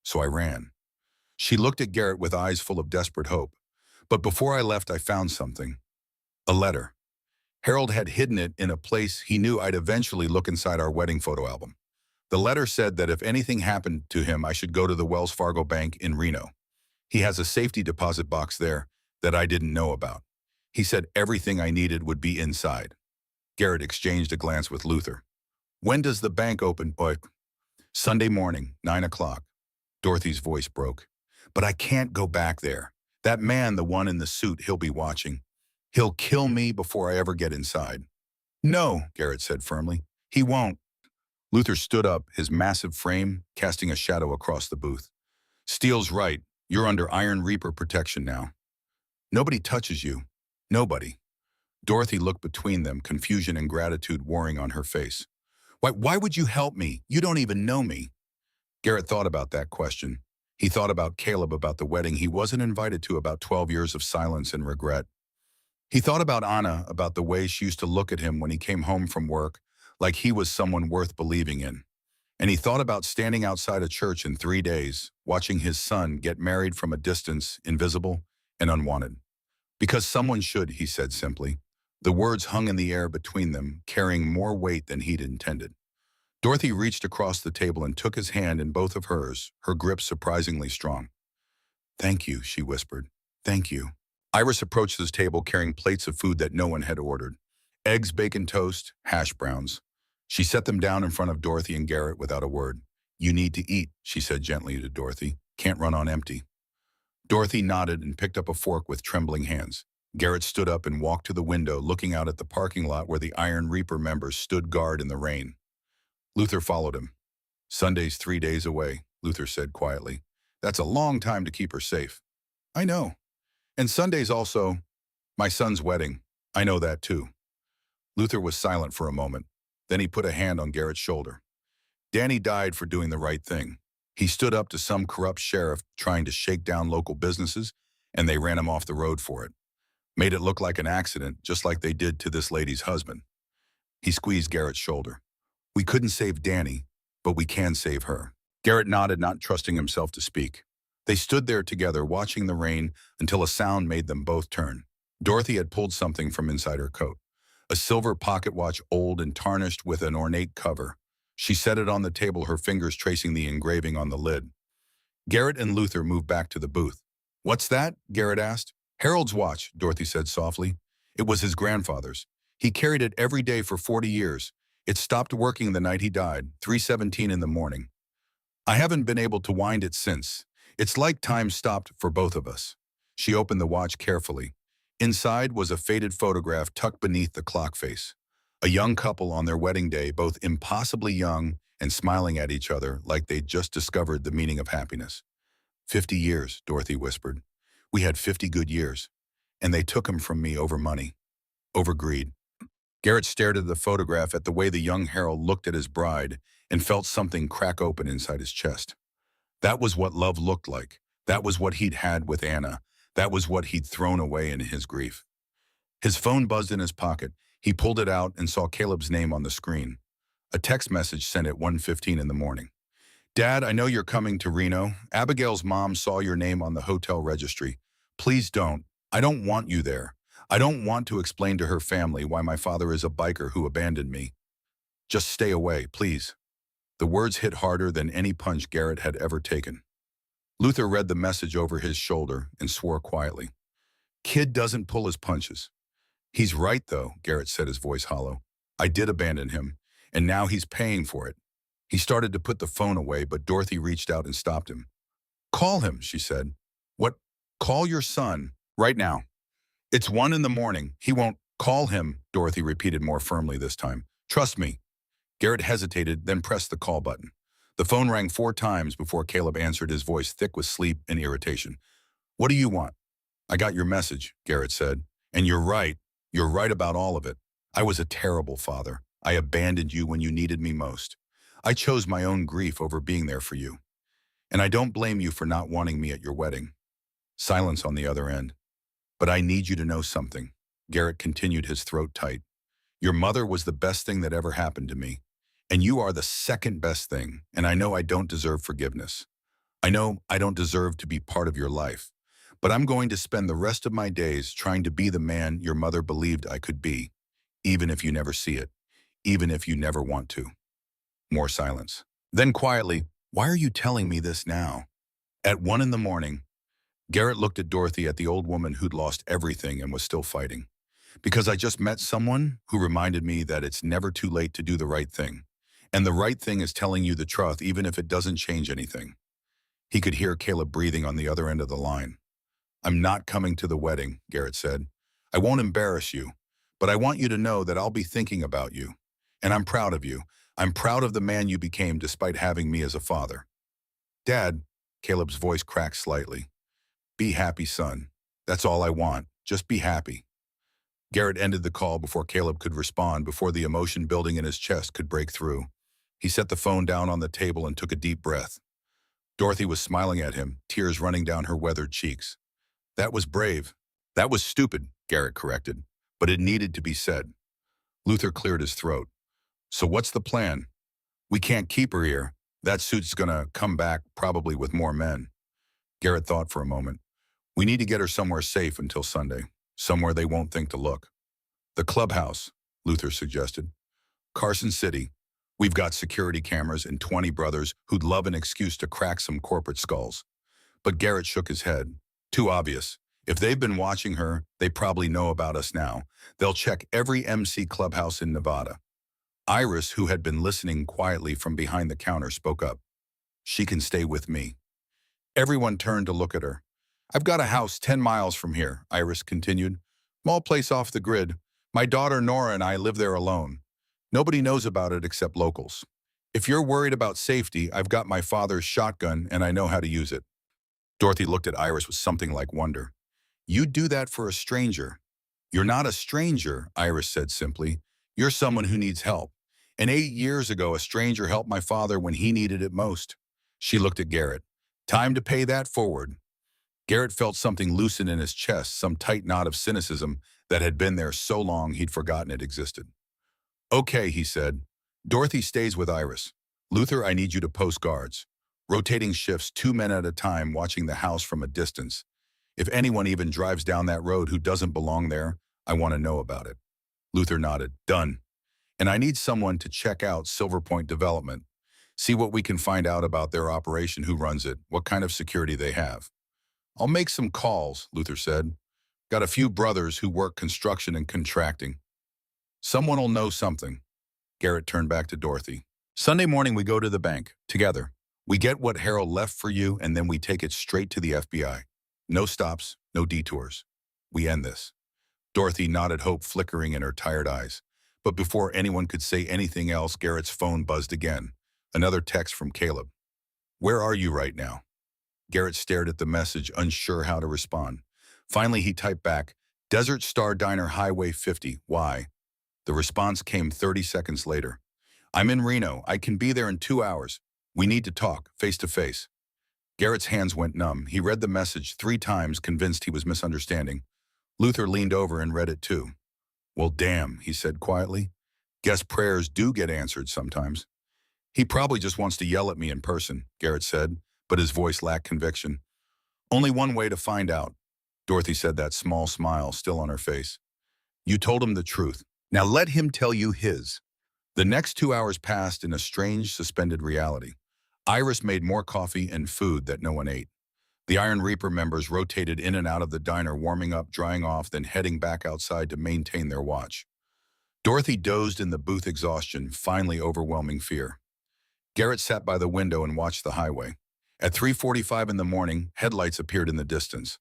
S1: So I ran. She looked at Garrett with eyes full of desperate hope. But before I left, I found something. A letter. Harold had hidden it in a place he knew I'd eventually look inside our wedding photo album. The letter said that if anything happened to him, I should go to the Wells Fargo Bank in Reno. He has a safety deposit box there, that I didn't know about. He said everything I needed would be inside. Garrett exchanged a glance with Luther. When does the bank open, boy? Sunday morning, 9 o'clock. Dorothy's voice broke. But I can't go back there. That man, the one in the suit, he'll be watching. He'll kill me before I ever get inside. No, Garrett said firmly. He won't. Luther stood up, his massive frame casting a shadow across the booth. Steele's right. You're under Iron Reaper protection now. Nobody touches you. Nobody. Dorothy looked between them, confusion and gratitude warring on her face. Why would you help me? You don't even know me. Garrett thought about that question. He thought about Caleb, about the wedding he wasn't invited to, about 12 years of silence and regret. He thought about Anna, about the way she used to look at him when he came home from work, like he was someone worth believing in. And he thought about standing outside a church in 3 days, watching his son get married from a distance, invisible and unwanted. Because someone should, he said simply. The words hung in the air between them, carrying more weight than he'd intended. Dorothy reached across the table and took his hand in both of hers, her grip surprisingly strong. Thank you, she whispered. Thank you. Iris approached his table carrying plates of food that no one had ordered. Eggs, bacon toast, hash browns. She set them down in front of Dorothy and Garrett without a word. You need to eat, she said gently to Dorothy. Can't run on empty. Dorothy nodded and picked up a fork with trembling hands. Garrett stood up and walked to the window, looking out at the parking lot where the Iron Reaper members stood guard in the rain. Luther followed him. Sunday's 3 days away, Luther said quietly. That's a long time to keep her safe. I know. And Sunday's also my son's wedding. I know that too. Luther was silent for a moment. Then he put a hand on Garrett's shoulder. Danny died for doing the right thing. He stood up to some corrupt sheriff trying to shake down local businesses, and they ran him off the road for it. Made it look like an accident, just like they did to this lady's husband. He squeezed Garrett's shoulder. We couldn't save Danny, but we can save her. Garrett nodded, not trusting himself to speak. They stood there together, watching the rain, until a sound made them both turn. Dorothy had pulled something from inside her coat. A silver pocket watch, old and tarnished with an ornate cover. She set it on the table, her fingers tracing the engraving on the lid. Garrett and Luther moved back to the booth. What's that? Garrett asked. Harold's watch, Dorothy said softly. It was his grandfather's. He carried it every day for 40 years. It stopped working the night he died, 3:17 in the morning. I haven't been able to wind it since. It's like time stopped for both of us. She opened the watch carefully. Inside was a faded photograph tucked beneath the clock face. A young couple on their wedding day, both impossibly young and smiling at each other like they'd just discovered the meaning of happiness. 50 years, Dorothy whispered. We had 50 good years, and they took 'em from me over money, over greed. Garrett stared at the photograph, at the way the young Harold looked at his bride, and felt something crack open inside his chest. That was what love looked like. That was what he'd had with Anna. That was what he'd thrown away in his grief. His phone buzzed in his pocket. He pulled it out and saw Caleb's name on the screen. A text message sent at 1:15 in the morning. Dad, I know you're coming to Reno. Abigail's mom saw your name on the hotel registry. Please don't. I don't want you there. I don't want to explain to her family why my father is a biker who abandoned me. Just stay away, please. The words hit harder than any punch Garrett had ever taken. Luther read the message over his shoulder and swore quietly. Kid doesn't pull his punches. He's right, though, Garrett said, his voice hollow. I did abandon him, and now he's paying for it. He started to put the phone away, but Dorothy reached out and stopped him. Call him, she said. What? Call your son, right now. It's 1 in the morning. He won't. Call him, Dorothy repeated more firmly this time. Trust me. Garrett hesitated, then pressed the call button. The phone rang 4 times before Caleb answered, his voice thick with sleep and irritation. What do you want? I got your message, Garrett said. And you're right. You're right about all of it. I was a terrible father. I abandoned you when you needed me most. I chose my own grief over being there for you. And I don't blame you for not wanting me at your wedding. Silence on the other end. But I need you to know something. Garrett continued, his throat tight. Your mother was the best thing that ever happened to me. And you are the second best thing, and I know I don't deserve forgiveness. I know I don't deserve to be part of your life. But I'm going to spend the rest of my days trying to be the man your mother believed I could be, even if you never see it, even if you never want to. More silence. Then quietly, why are you telling me this now? At 1 in the morning, Garrett looked at Dorothy, at the old woman who'd lost everything and was still fighting. Because I just met someone who reminded me that it's never too late to do the right thing. And the right thing is telling you the truth, even if it doesn't change anything. He could hear Caleb breathing on the other end of the line. I'm not coming to the wedding, Garrett said. I won't embarrass you, but I want you to know that I'll be thinking about you. And I'm proud of you. I'm proud of the man you became despite having me as a father. Dad, Caleb's voice cracked slightly. Be happy, son. That's all I want. Just be happy. Garrett ended the call before Caleb could respond, before the emotion building in his chest could break through. He set the phone down on the table and took a deep breath. Dorothy was smiling at him, tears running down her weathered cheeks. That was brave. That was stupid, Garrett corrected, but it needed to be said. Luther cleared his throat. So what's the plan? We can't keep her here. That suit's gonna come back, probably with more men. Garrett thought for a moment. We need to get her somewhere safe until Sunday, somewhere they won't think to look. The clubhouse, Luther suggested. Carson City. We've got security cameras and 20 brothers who'd love an excuse to crack some corporate skulls. But Garrett shook his head. Too obvious. If they've been watching her, they probably know about us now. They'll check every MC clubhouse in Nevada. Iris, who had been listening quietly from behind the counter, spoke up. She can stay with me. Everyone turned to look at her. I've got a house 10 miles from here, Iris continued. Small place off the grid. My daughter Nora and I live there alone. Nobody knows about it except locals. If you're worried about safety, I've got my father's shotgun and I know how to use it. Dorothy looked at Iris with something like wonder. You'd do that for a stranger. You're not a stranger, Iris said simply. You're someone who needs help. And 8 years ago, a stranger helped my father when he needed it most. She looked at Garrett. Time to pay that forward. Garrett felt something loosen in his chest, some tight knot of cynicism that had been there so long he'd forgotten it existed. Okay, he said. Dorothy stays with Iris. Luther, I need you to post guards. Rotating shifts, 2 men at a time, watching the house from a distance. If anyone even drives down that road who doesn't belong there, I want to know about it. Luther nodded. Done. And I need someone to check out Silver Point Development. See what we can find out about their operation, who runs it, what kind of security they have. I'll make some calls, Luther said. Got a few brothers who work construction and contracting. Someone will know something. Garrett turned back to Dorothy. Sunday morning we go to the bank, together. We get what Harold left for you and then we take it straight to the FBI. No stops, no detours. We end this. Dorothy nodded, hope flickering in her tired eyes. But before anyone could say anything else, Garrett's phone buzzed again. Another text from Caleb. Where are you right now? Garrett stared at the message, unsure how to respond. Finally, he typed back, Desert Star Diner, Highway 50. Why? The response came 30 seconds later. I'm in Reno. I can be there in 2 hours. We need to talk, face to face. Garrett's hands went numb. He read the message 3 times, convinced he was misunderstanding. Luther leaned over and read it too. Well, damn, he said quietly. Guess prayers do get answered sometimes. He probably just wants to yell at me in person, Garrett said, but his voice lacked conviction. Only one way to find out. Dorothy said, that small smile still on her face. You told him the truth. Now let him tell you his. The next 2 hours passed in a strange, suspended reality. Iris made more coffee and food that no one ate. The Iron Reaper members rotated in and out of the diner, warming up, drying off, then heading back outside to maintain their watch. Dorothy dozed in the booth, exhaustion finally overwhelming fear. Garrett sat by the window and watched the highway. At 3:45 in the morning, headlights appeared in the distance.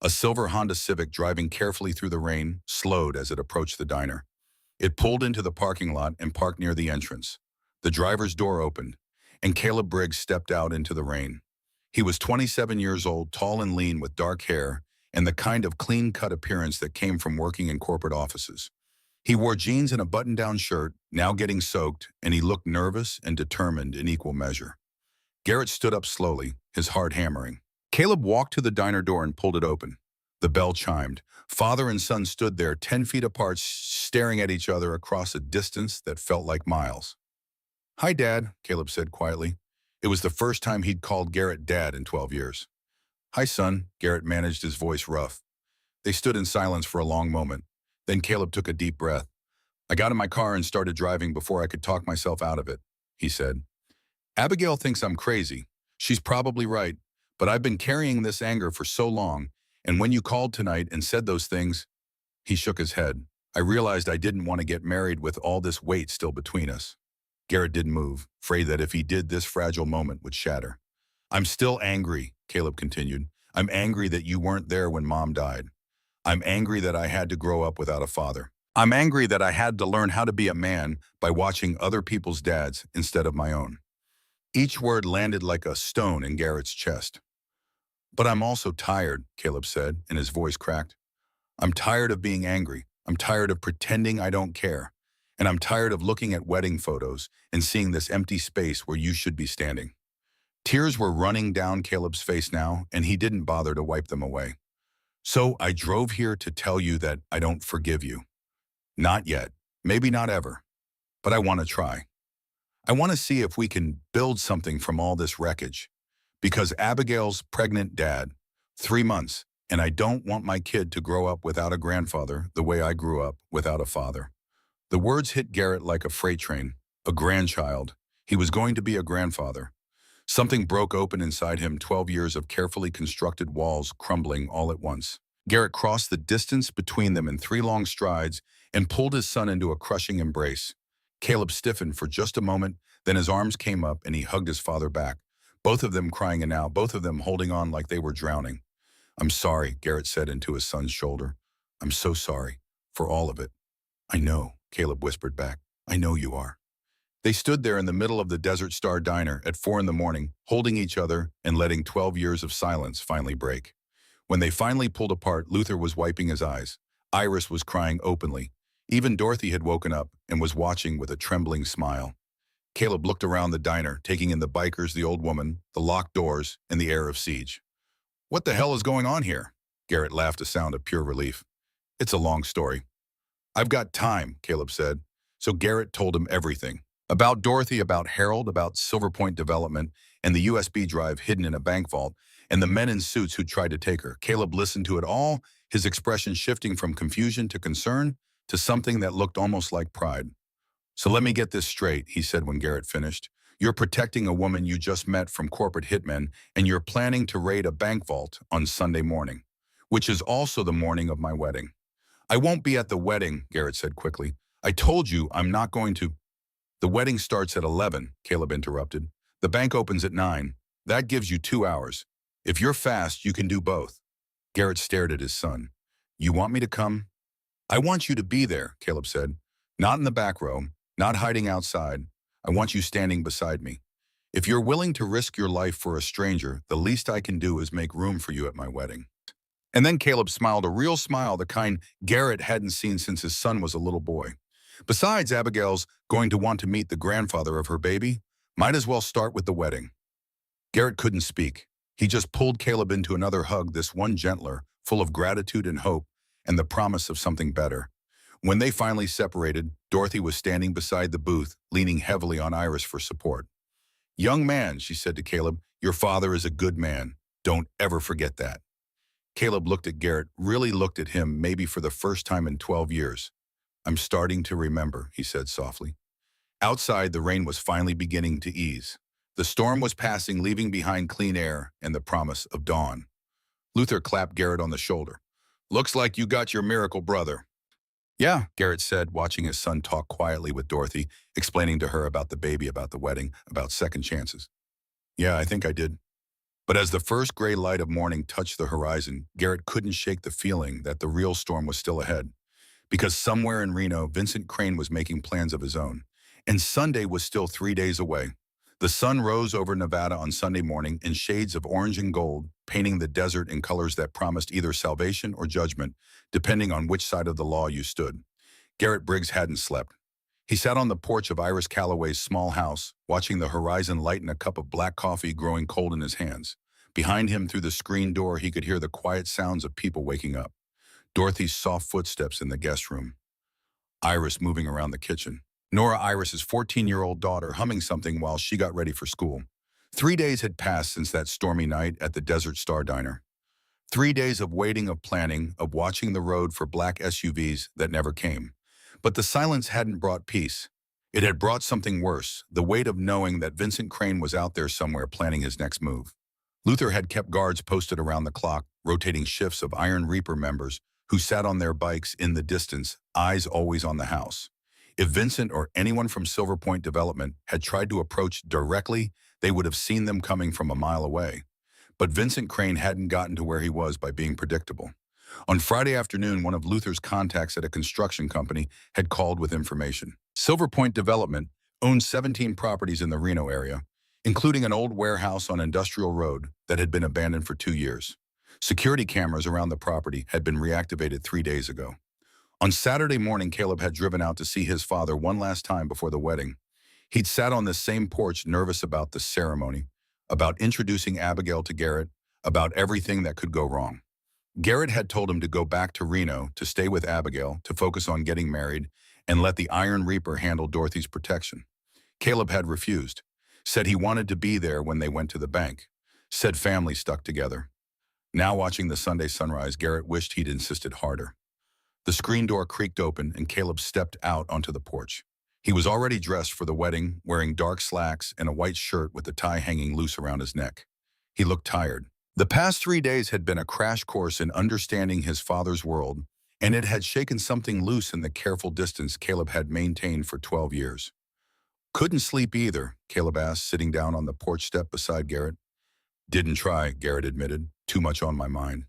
S1: A silver Honda Civic, driving carefully through the rain, slowed as it approached the diner. It pulled into the parking lot and parked near the entrance. The driver's door opened, and Caleb Briggs stepped out into the rain. He was 27 years old, tall and lean with dark hair and the kind of clean-cut appearance that came from working in corporate offices. He wore jeans and a button-down shirt, now getting soaked, and he looked nervous and determined in equal measure. Garrett stood up slowly, his heart hammering. Caleb walked to the diner door and pulled it open. The bell chimed. Father and son stood there, 10 feet apart, staring at each other across a distance that felt like miles. Hi, Dad, Caleb said quietly. It was the first time he'd called Garrett Dad in 12 years. Hi, son, Garrett managed, his voice rough. They stood in silence for a long moment. Then Caleb took a deep breath. I got in my car and started driving before I could talk myself out of it, he said. Abigail thinks I'm crazy. She's probably right, But I've been carrying this anger for so long, and when you called tonight and said those things, he shook his head. I realized I didn't want to get married with all this weight still between us. Garrett didn't move, afraid that if he did, this fragile moment would shatter. I'm still angry, Caleb continued. I'm angry that you weren't there when Mom died. I'm angry that I had to grow up without a father. I'm angry that I had to learn how to be a man by watching other people's dads instead of my own. Each word landed like a stone in Garrett's chest. But I'm also tired, Caleb said, and his voice cracked. I'm tired of being angry. I'm tired of pretending I don't care. And I'm tired of looking at wedding photos and seeing this empty space where you should be standing. Tears were running down Caleb's face now, and he didn't bother to wipe them away. So I drove here to tell you that I don't forgive you. Not yet. Maybe not ever. But I want to try. I want to see if we can build something from all this wreckage. Because Abigail's pregnant dad, 3 months, and I don't want my kid to grow up without a grandfather the way I grew up without a father. The words hit Garrett like a freight train. A grandchild. He was going to be a grandfather. Something broke open inside him, 12 years of carefully constructed walls crumbling all at once. Garrett crossed the distance between them in 3 long strides and pulled his son into a crushing embrace. Caleb stiffened for just a moment, then his arms came up and he hugged his father back, both of them crying and now, both of them holding on like they were drowning. I'm sorry, Garrett said into his son's shoulder. I'm so sorry, for all of it. I know, Caleb whispered back. I know you are. They stood there in the middle of the Desert Star Diner at 4 in the morning, holding each other and letting 12 years of silence finally break. When they finally pulled apart, Luther was wiping his eyes. Iris was crying openly. Even Dorothy had woken up and was watching with a trembling smile. Caleb looked around the diner, taking in the bikers, the old woman, the locked doors, and the air of siege. What the hell is going on here? Garrett laughed, a sound of pure relief. It's a long story. I've got time, Caleb said. So Garrett told him everything. About Dorothy, about Harold, about Silver Point Development, and the USB drive hidden in a bank vault, and the men in suits who tried to take her. Caleb listened to it all, his expression shifting from confusion to concern to something that looked almost like pride. So let me get this straight, he said when Garrett finished. You're protecting a woman you just met from corporate hitmen, and you're planning to raid a bank vault on Sunday morning, which is also the morning of my wedding. I won't be at the wedding, Garrett said quickly. I told you I'm not going to. The wedding starts at 11, Caleb interrupted. The bank opens at 9. That gives you 2 hours. If you're fast, you can do both. Garrett stared at his son. You want me to come? I want you to be there, Caleb said. Not in the back row, not hiding outside. I want you standing beside me. If you're willing to risk your life for a stranger, the least I can do is make room for you at my wedding. And then Caleb smiled, a real smile, the kind Garrett hadn't seen since his son was a little boy. Besides, Abigail's going to want to meet the grandfather of her baby. Might as well start with the wedding. Garrett couldn't speak. He just pulled Caleb into another hug, this one gentler, full of gratitude and hope, and the promise of something better. When they finally separated, Dorothy was standing beside the booth, leaning heavily on Iris for support. Young man, she said to Caleb, your father is a good man. Don't ever forget that. Caleb looked at Garrett, really looked at him, maybe for the first time in 12 years. I'm starting to remember, he said softly. Outside, the rain was finally beginning to ease. The storm was passing, leaving behind clean air and the promise of dawn. Luther clapped Garrett on the shoulder. Looks like you got your miracle brother. Yeah, Garrett said, watching his son talk quietly with Dorothy, explaining to her about the baby, about the wedding, about second chances. Yeah, I think I did. But as the first gray light of morning touched the horizon, Garrett couldn't shake the feeling that the real storm was still ahead. Because somewhere in Reno, Vincent Crane was making plans of his own. And Sunday was still 3 days away. The sun rose over Nevada on Sunday morning in shades of orange and gold, painting the desert in colors that promised either salvation or judgment, depending on which side of the law you stood. Garrett Briggs hadn't slept. He sat on the porch of Iris Calloway's small house, watching the horizon lighten a cup of black coffee growing cold in his hands. Behind him, through the screen door, he could hear the quiet sounds of people waking up. Dorothy's soft footsteps in the guest room. Iris moving around the kitchen. Nora Iris's 14-year-old daughter humming something while she got ready for school. 3 days had passed since that stormy night at the Desert Star Diner. 3 days of waiting, of planning, of watching the road for black SUVs that never came. But the silence hadn't brought peace. It had brought something worse, the weight of knowing that Vincent Crane was out there somewhere planning his next move. Luther had kept guards posted around the clock, rotating shifts of Iron Reaper members who sat on their bikes in the distance, eyes always on the house. If Vincent or anyone from Silver Point Development had tried to approach directly, they would have seen them coming from a mile away. But Vincent Crane hadn't gotten to where he was by being predictable. On Friday afternoon, one of Luther's contacts at a construction company had called with information. Silver Point Development owned 17 properties in the Reno area, including an old warehouse on Industrial Road that had been abandoned for 2 years. Security cameras around the property had been reactivated 3 days ago. On Saturday morning, Caleb had driven out to see his father one last time before the wedding. He'd sat on the same porch nervous about the ceremony, about introducing Abigail to Garrett, about everything that could go wrong. Garrett had told him to go back to Reno, to stay with Abigail, to focus on getting married, and let the Iron Reaper handle Dorothy's protection. Caleb had refused, said he wanted to be there when they went to the bank, said family stuck together. Now watching the Sunday sunrise, Garrett wished he'd insisted harder. The screen door creaked open and Caleb stepped out onto the porch. He was already dressed for the wedding, wearing dark slacks and a white shirt with the tie hanging loose around his neck. He looked tired. The past 3 days had been a crash course in understanding his father's world, and it had shaken something loose in the careful distance Caleb had maintained for 12 years. Couldn't sleep either, Caleb asked, sitting down on the porch step beside Garrett. Didn't try, Garrett admitted. Too much on my mind.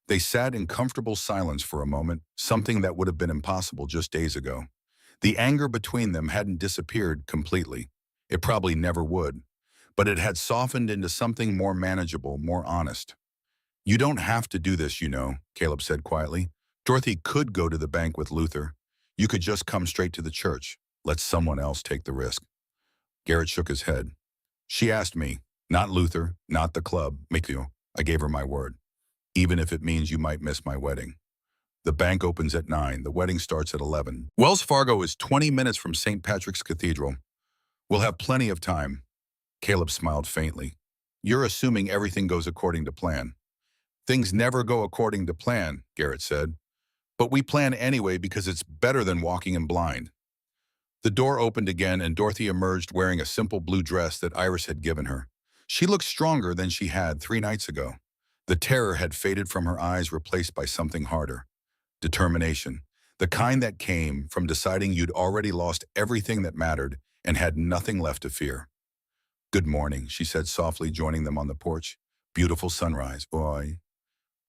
S1: They sat in comfortable silence for a moment, something that would have been impossible just days ago. The anger between them hadn't disappeared completely. It probably never would. But it had softened into something more manageable, more honest. You don't have to do this, you know, Caleb said quietly. Dorothy could go to the bank with Luther. You could just come straight to the church. Let someone else take the risk. Garrett shook his head. She asked me, not Luther, not the club, Mikio. I gave her my word. Even if it means you might miss my wedding. The bank opens at 9. The wedding starts at 11. Wells Fargo is 20 minutes from St. Patrick's Cathedral. We'll have plenty of time. Caleb smiled faintly. You're assuming everything goes according to plan. Things never go according to plan, Garrett said. But we plan anyway because it's better than walking in blind. The door opened again and Dorothy emerged wearing a simple blue dress that Iris had given her. She looked stronger than she had 3 nights ago. The terror had faded from her eyes, replaced by something harder. Determination. The kind that came from deciding you'd already lost everything that mattered and had nothing left to fear. Good morning, she said softly, joining them on the porch. Beautiful sunrise, boy.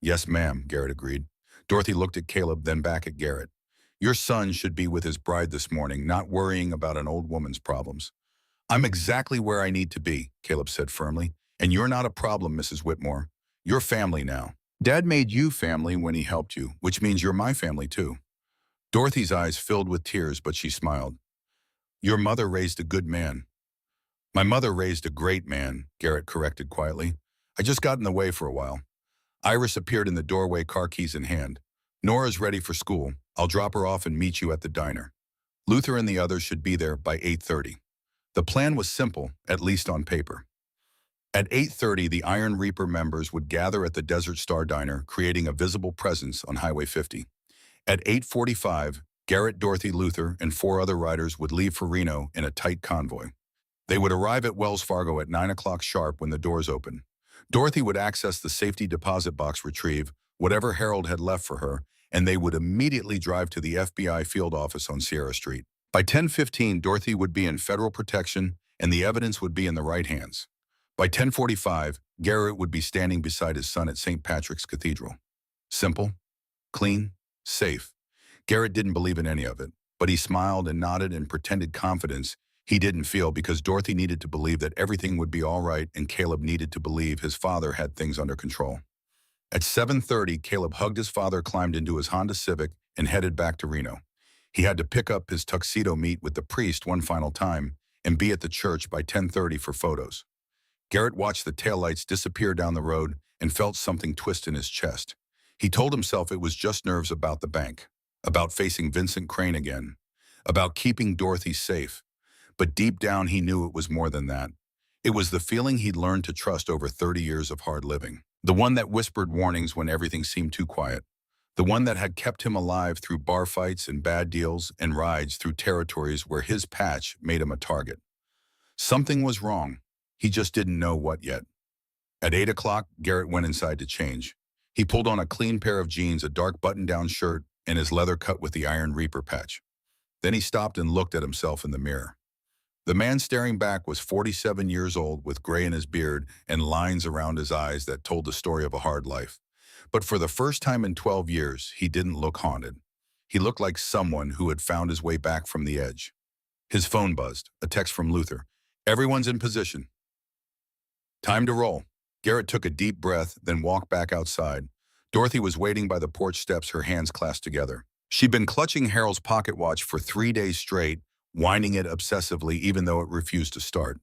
S1: Yes, ma'am, Garrett agreed. Dorothy looked at Caleb, then back at Garrett. Your son should be with his bride this morning, not worrying about an old woman's problems. I'm exactly where I need to be, Caleb said firmly. And you're not a problem, Mrs. Whitmore. You're family now. Dad made you family when he helped you, which means you're my family too. Dorothy's eyes filled with tears, but she smiled. Your mother raised a good man. My mother raised a great man, Garrett corrected quietly. I just got in the way for a while. Iris appeared in the doorway, car keys in hand. Nora's ready for school. I'll drop her off and meet you at the diner. Luther and the others should be there by 8:30. The plan was simple, at least on paper. At 8:30, the Iron Reaper members would gather at the Desert Star Diner, creating a visible presence on Highway 50. At 8:45, Garrett, Dorothy, Luther, and 4 other riders would leave for Reno in a tight convoy. They would arrive at Wells Fargo at 9 o'clock sharp when the doors open. Dorothy would access the safety deposit box, retrieve whatever Harold had left for her, and they would immediately drive to the FBI field office on Sierra Street. By 10:15, Dorothy would be in federal protection, and the evidence would be in the right hands. By 10:45, Garrett would be standing beside his son at St. Patrick's Cathedral. Simple, clean, safe. Garrett didn't believe in any of it, but he smiled and nodded and pretended confidence he didn't feel because Dorothy needed to believe that everything would be all right and Caleb needed to believe his father had things under control. At 7:30, Caleb hugged his father, climbed into his Honda Civic, and headed back to Reno. He had to pick up his tuxedo, meet with the priest one final time, and be at the church by 10:30 for photos. Garrett watched the taillights disappear down the road and felt something twist in his chest. He told himself it was just nerves about the bank, about facing Vincent Crane again, about keeping Dorothy safe. But deep down he knew it was more than that. It was the feeling he'd learned to trust over 30 years of hard living. The one that whispered warnings when everything seemed too quiet. The one that had kept him alive through bar fights and bad deals and rides through territories where his patch made him a target. Something was wrong. He just didn't know what yet. At 8 o'clock, Garrett went inside to change. He pulled on a clean pair of jeans, a dark button-down shirt, and his leather cut with the Iron Reaper patch. Then he stopped and looked at himself in the mirror. The man staring back was 47 years old, with gray in his beard and lines around his eyes that told the story of a hard life. But for the first time in 12 years, he didn't look haunted. He looked like someone who had found his way back from the edge. His phone buzzed, a text from Luther. "Everyone's in position. Time to roll." Garrett took a deep breath, then walked back outside. Dorothy was waiting by the porch steps, her hands clasped together. She'd been clutching Harold's pocket watch for 3 days straight, winding it obsessively even though it refused to start.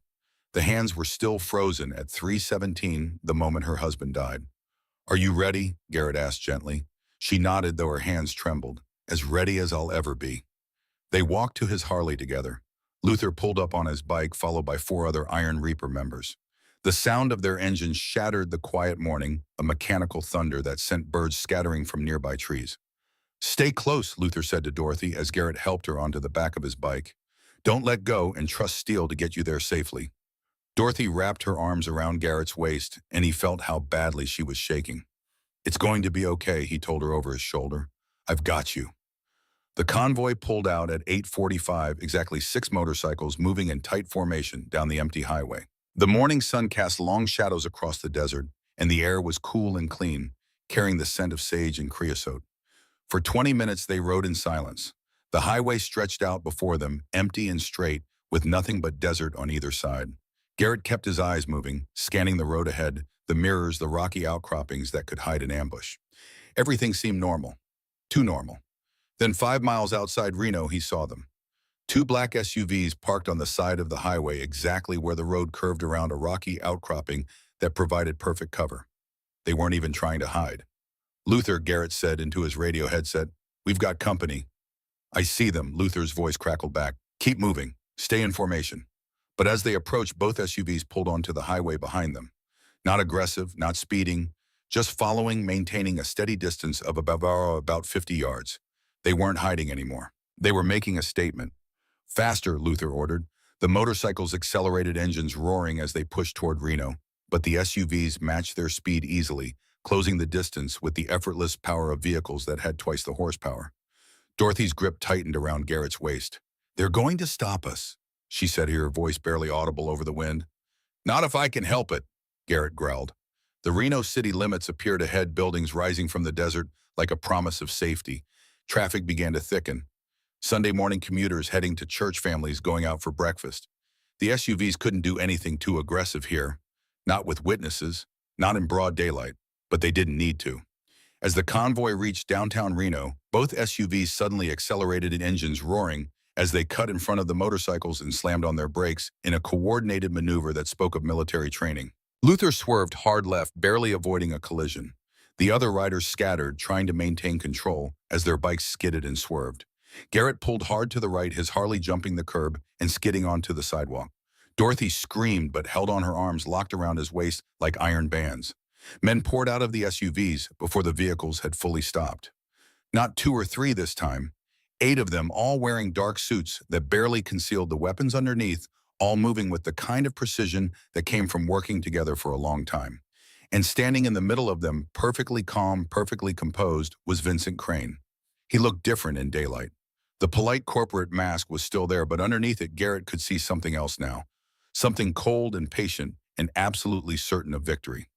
S1: The hands were still frozen at 3:17 the moment her husband died. "Are you ready?" Garrett asked gently. She nodded, though her hands trembled. "As ready as I'll ever be." They walked to his Harley together. Luther pulled up on his bike, followed by 4 other Iron Reaper members. The sound of their engines shattered the quiet morning, a mechanical thunder that sent birds scattering from nearby trees. "Stay close," Luther said to Dorothy as Garrett helped her onto the back of his bike. "Don't let go and trust steel to get you there safely." Dorothy wrapped her arms around Garrett's waist, and he felt how badly she was shaking. "It's going to be okay," he told her over his shoulder. "I've got you." The convoy pulled out at 8:45, exactly 6 motorcycles moving in tight formation down the empty highway. The morning sun cast long shadows across the desert, and the air was cool and clean, carrying the scent of sage and creosote. For 20 minutes they rode in silence. The highway stretched out before them, empty and straight, with nothing but desert on either side. Garrett kept his eyes moving, scanning the road ahead, the mirrors, the rocky outcroppings that could hide an ambush. Everything seemed normal. Too normal. Then 5 miles outside Reno, he saw them. 2 black SUVs parked on the side of the highway, exactly where the road curved around a rocky outcropping that provided perfect cover. They weren't even trying to hide. "Luther," Garrett said into his radio headset, "we've got company." "I see them," Luther's voice crackled back. "Keep moving. Stay in formation." But as they approached, both SUVs pulled onto the highway behind them. Not aggressive, not speeding, just following, maintaining a steady distance of about 50 yards. They weren't hiding anymore. They were making a statement. "Faster," Luther ordered. The motorcycles accelerated, engines roaring as they pushed toward Reno, but the SUVs matched their speed easily, closing the distance with the effortless power of vehicles that had twice the horsepower. Dorothy's grip tightened around Garrett's waist. "They're going to stop us," she said, her voice barely audible over the wind. "Not if I can help it," Garrett growled. The Reno city limits appeared ahead, buildings rising from the desert like a promise of safety. Traffic began to thicken. Sunday morning commuters heading to church, families going out for breakfast. The SUVs couldn't do anything too aggressive here. Not with witnesses, not in broad daylight, but they didn't need to. As the convoy reached downtown Reno, both SUVs suddenly accelerated, in engines roaring as they cut in front of the motorcycles and slammed on their brakes in a coordinated maneuver that spoke of military training. Luther swerved hard left, barely avoiding a collision. The other riders scattered, trying to maintain control as their bikes skidded and swerved. Garrett pulled hard to the right, his Harley jumping the curb and skidding onto the sidewalk. Dorothy screamed but held on, her arms locked around his waist like iron bands. Men poured out of the SUVs before the vehicles had fully stopped. Not 2 or 3 this time. 8 of them, all wearing dark suits that barely concealed the weapons underneath, all moving with the kind of precision that came from working together for a long time. And standing in the middle of them, perfectly calm, perfectly composed, was Vincent Crane. He looked different in daylight. The polite corporate mask was still there, but underneath it, Garrett could see something else now. Something cold and patient and absolutely certain of victory.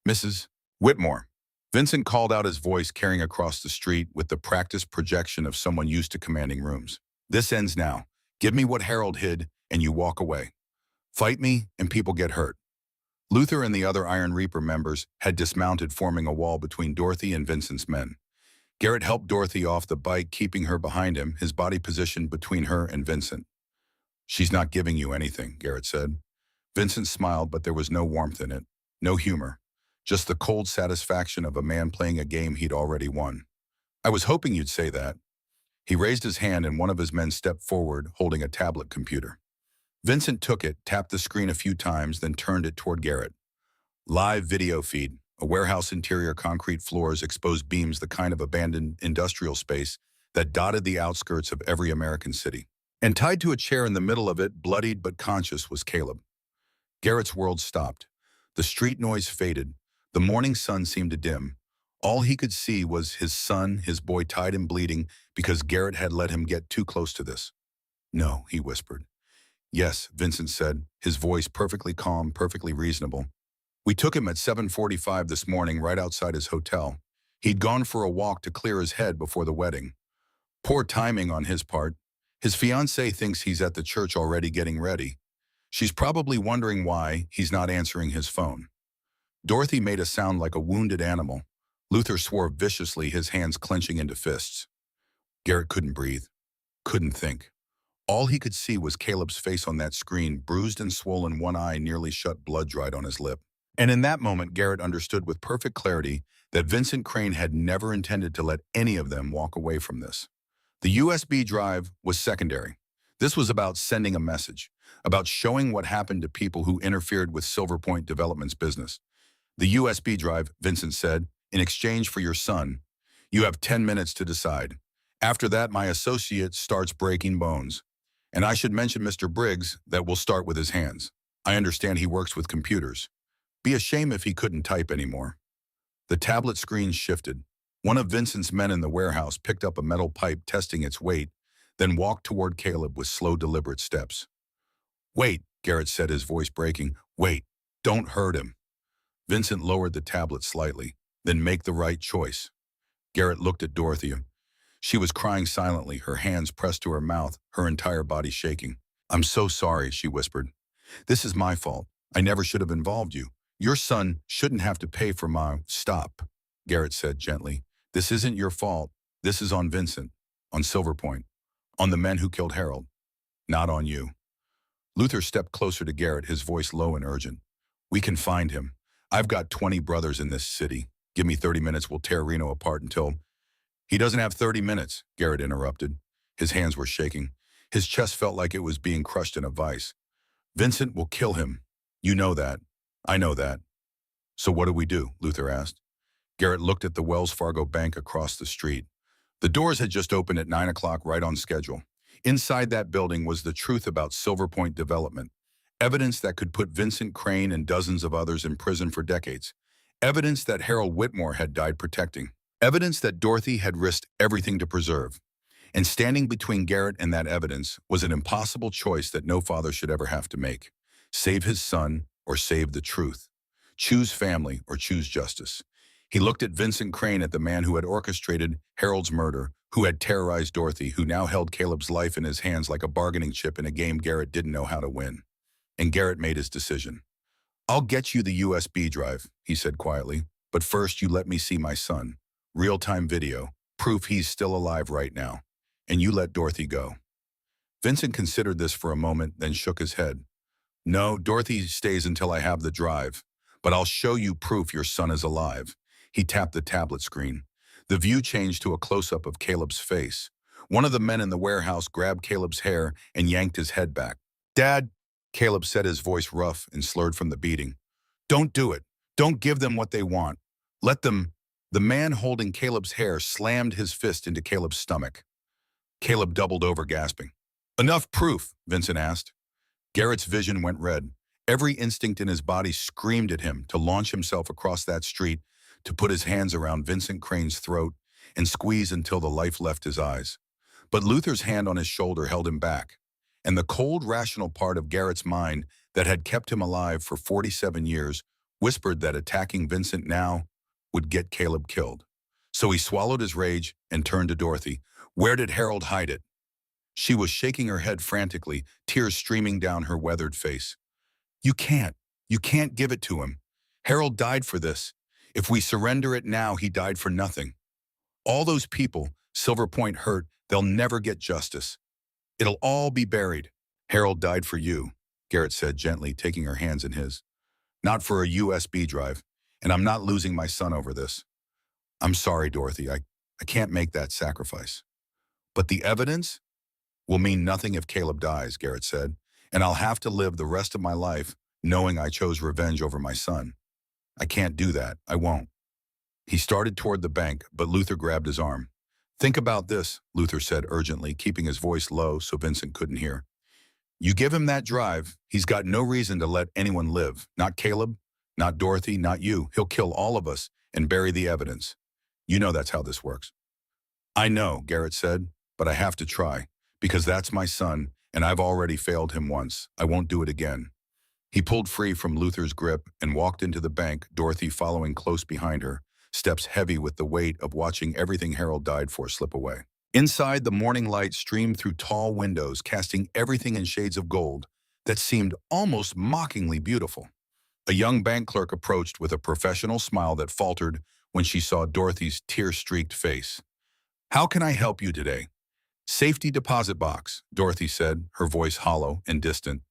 S1: "Mrs. Whitmore." Vincent called out, his voice carrying across the street with the practiced projection of someone used to commanding rooms. "This ends now. Give me what Harold hid, and you walk away. Fight me, and people get hurt." Luther and the other Iron Reaper members had dismounted, forming a wall between Dorothy and Vincent's men. Garrett helped Dorothy off the bike, keeping her behind him, his body positioned between her and Vincent. "She's not giving you anything," Garrett said. Vincent smiled, but there was no warmth in it, no humor, just the cold satisfaction of a man playing a game he'd already won. "I was hoping you'd say that." He raised his hand, and one of his men stepped forward, holding a tablet computer. Vincent took it, tapped the screen a few times, then turned it toward Garrett. Live video feed. A warehouse interior, concrete floors, exposed beams, the kind of abandoned industrial space that dotted the outskirts of every American city. And tied to a chair in the middle of it, bloodied but conscious, was Caleb. Garrett's world stopped. The street noise faded. The morning sun seemed to dim. All he could see was his son, his boy tied and bleeding because Garrett had let him get too close to this. No, he whispered. Yes, Vincent said, his voice perfectly calm, perfectly reasonable. We took him at 7:45 this morning right outside his hotel. He'd gone for a walk to clear his head before the wedding. Poor timing on his part. His fiancée thinks he's at the church already getting ready. She's probably wondering why he's not answering his phone. Dorothy made a sound like a wounded animal. Luther swore viciously, his hands clenching into fists. Garrett couldn't breathe, couldn't think. All he could see was Caleb's face on that screen, bruised and swollen, one eye nearly shut, blood dried on his lip. And in that moment, Garrett understood with perfect clarity that Vincent Crane had never intended to let any of them walk away from this. The USB drive was secondary. This was about sending a message, about showing what happened to people who interfered with Silver Point Development's business. The USB drive, Vincent said, in exchange for your son, you have 10 minutes to decide. After that, my associate starts breaking bones. And I should mention Mr. Briggs that will start with his hands. I understand he works with computers. Be a shame if he couldn't type anymore. The tablet screen shifted. One of Vincent's men in the warehouse picked up a metal pipe, testing its weight, then walked toward Caleb with slow, deliberate steps. Wait, Garrett said, his voice breaking. Wait, don't hurt him. Vincent lowered the tablet slightly. Then make the right choice. Garrett looked at Dorothy. She was crying silently, her hands pressed to her mouth, her entire body shaking. I'm so sorry, she whispered. This is my fault. I never should have involved you. Your son shouldn't have to pay for my— Stop, Garrett said gently. This isn't your fault. This is on Vincent, on Silver Point, on the men who killed Harold, not on you. Luther stepped closer to Garrett, his voice low and urgent. We can find him. I've got 20 brothers in this city. Give me 30 minutes, we'll tear Reno apart until— He doesn't have 30 minutes, Garrett interrupted. His hands were shaking. His chest felt like it was being crushed in a vice. Vincent will kill him. You know that. I know that. So what do we do? Luther asked. Garrett looked at the Wells Fargo bank across the street. The doors had just opened at 9 o'clock, right on schedule. Inside that building was the truth about Silver Point Development. Evidence that could put Vincent Crane and dozens of others in prison for decades. Evidence that Harold Whitmore had died protecting. Evidence that Dorothy had risked everything to preserve. And standing between Garrett and that evidence was an impossible choice that no father should ever have to make. Save his son or save the truth. Choose family or choose justice. He looked at Vincent Crane, at the man who had orchestrated Harold's murder, who had terrorized Dorothy, who now held Caleb's life in his hands like a bargaining chip in a game Garrett didn't know how to win. And Garrett made his decision. I'll get you the USB drive, he said quietly, but first you let me see my son. Real-time video, proof he's still alive right now. And you let Dorothy go. Vincent considered this for a moment, then shook his head. No, Dorothy stays until I have the drive, but I'll show you proof your son is alive. He tapped the tablet screen. The view changed to a close-up of Caleb's face. One of the men in the warehouse grabbed Caleb's hair and yanked his head back. Dad, Caleb said, his voice rough and slurred from the beating. Don't do it. Don't give them what they want. Let them— The man holding Caleb's hair slammed his fist into Caleb's stomach. Caleb doubled over, gasping. Enough proof, Vincent asked. Garrett's vision went red. Every instinct in his body screamed at him to launch himself across that street, to put his hands around Vincent Crane's throat and squeeze until the life left his eyes. But Luther's hand on his shoulder held him back, and the cold, rational part of Garrett's mind that had kept him alive for 47 years whispered that attacking Vincent now would get Caleb killed. So he swallowed his rage and turned to Dorothy. Where did Harold hide it? She was shaking her head frantically, tears streaming down her weathered face. You can't give it to him. Harold died for this. If we surrender it now, he died for nothing. All those people Silver Point hurt, they'll never get justice. It'll all be buried. Harold died for you, Garrett said gently, taking her hands in his. Not for a USB drive, and I'm not losing my son over this. I'm sorry, Dorothy, I can't make that sacrifice. But the evidence will mean nothing if Caleb dies, Garrett said, and I'll have to live the rest of my life knowing I chose revenge over my son. I can't do that. I won't. He started toward the bank, but Luther grabbed his arm. Think about this, Luther said urgently, keeping his voice low so Vincent couldn't hear. You give him that drive, he's got no reason to let anyone live. Not Caleb, Not Dorothy, not you. He'll kill all of us and bury the evidence. You know that's how this works. I know, Garrett said, but I have to try, because that's my son, and I've already failed him once. I won't do it again. He pulled free from Luther's grip and walked into the bank, Dorothy following close behind her, steps heavy with the weight of watching everything Harold died for slip away. Inside, the morning light streamed through tall windows, casting everything in shades of gold that seemed almost mockingly beautiful. A young bank clerk approached with a professional smile that faltered when she saw Dorothy's tear-streaked face. "How can I help you today?" "Safety deposit box," Dorothy said, her voice hollow and distant.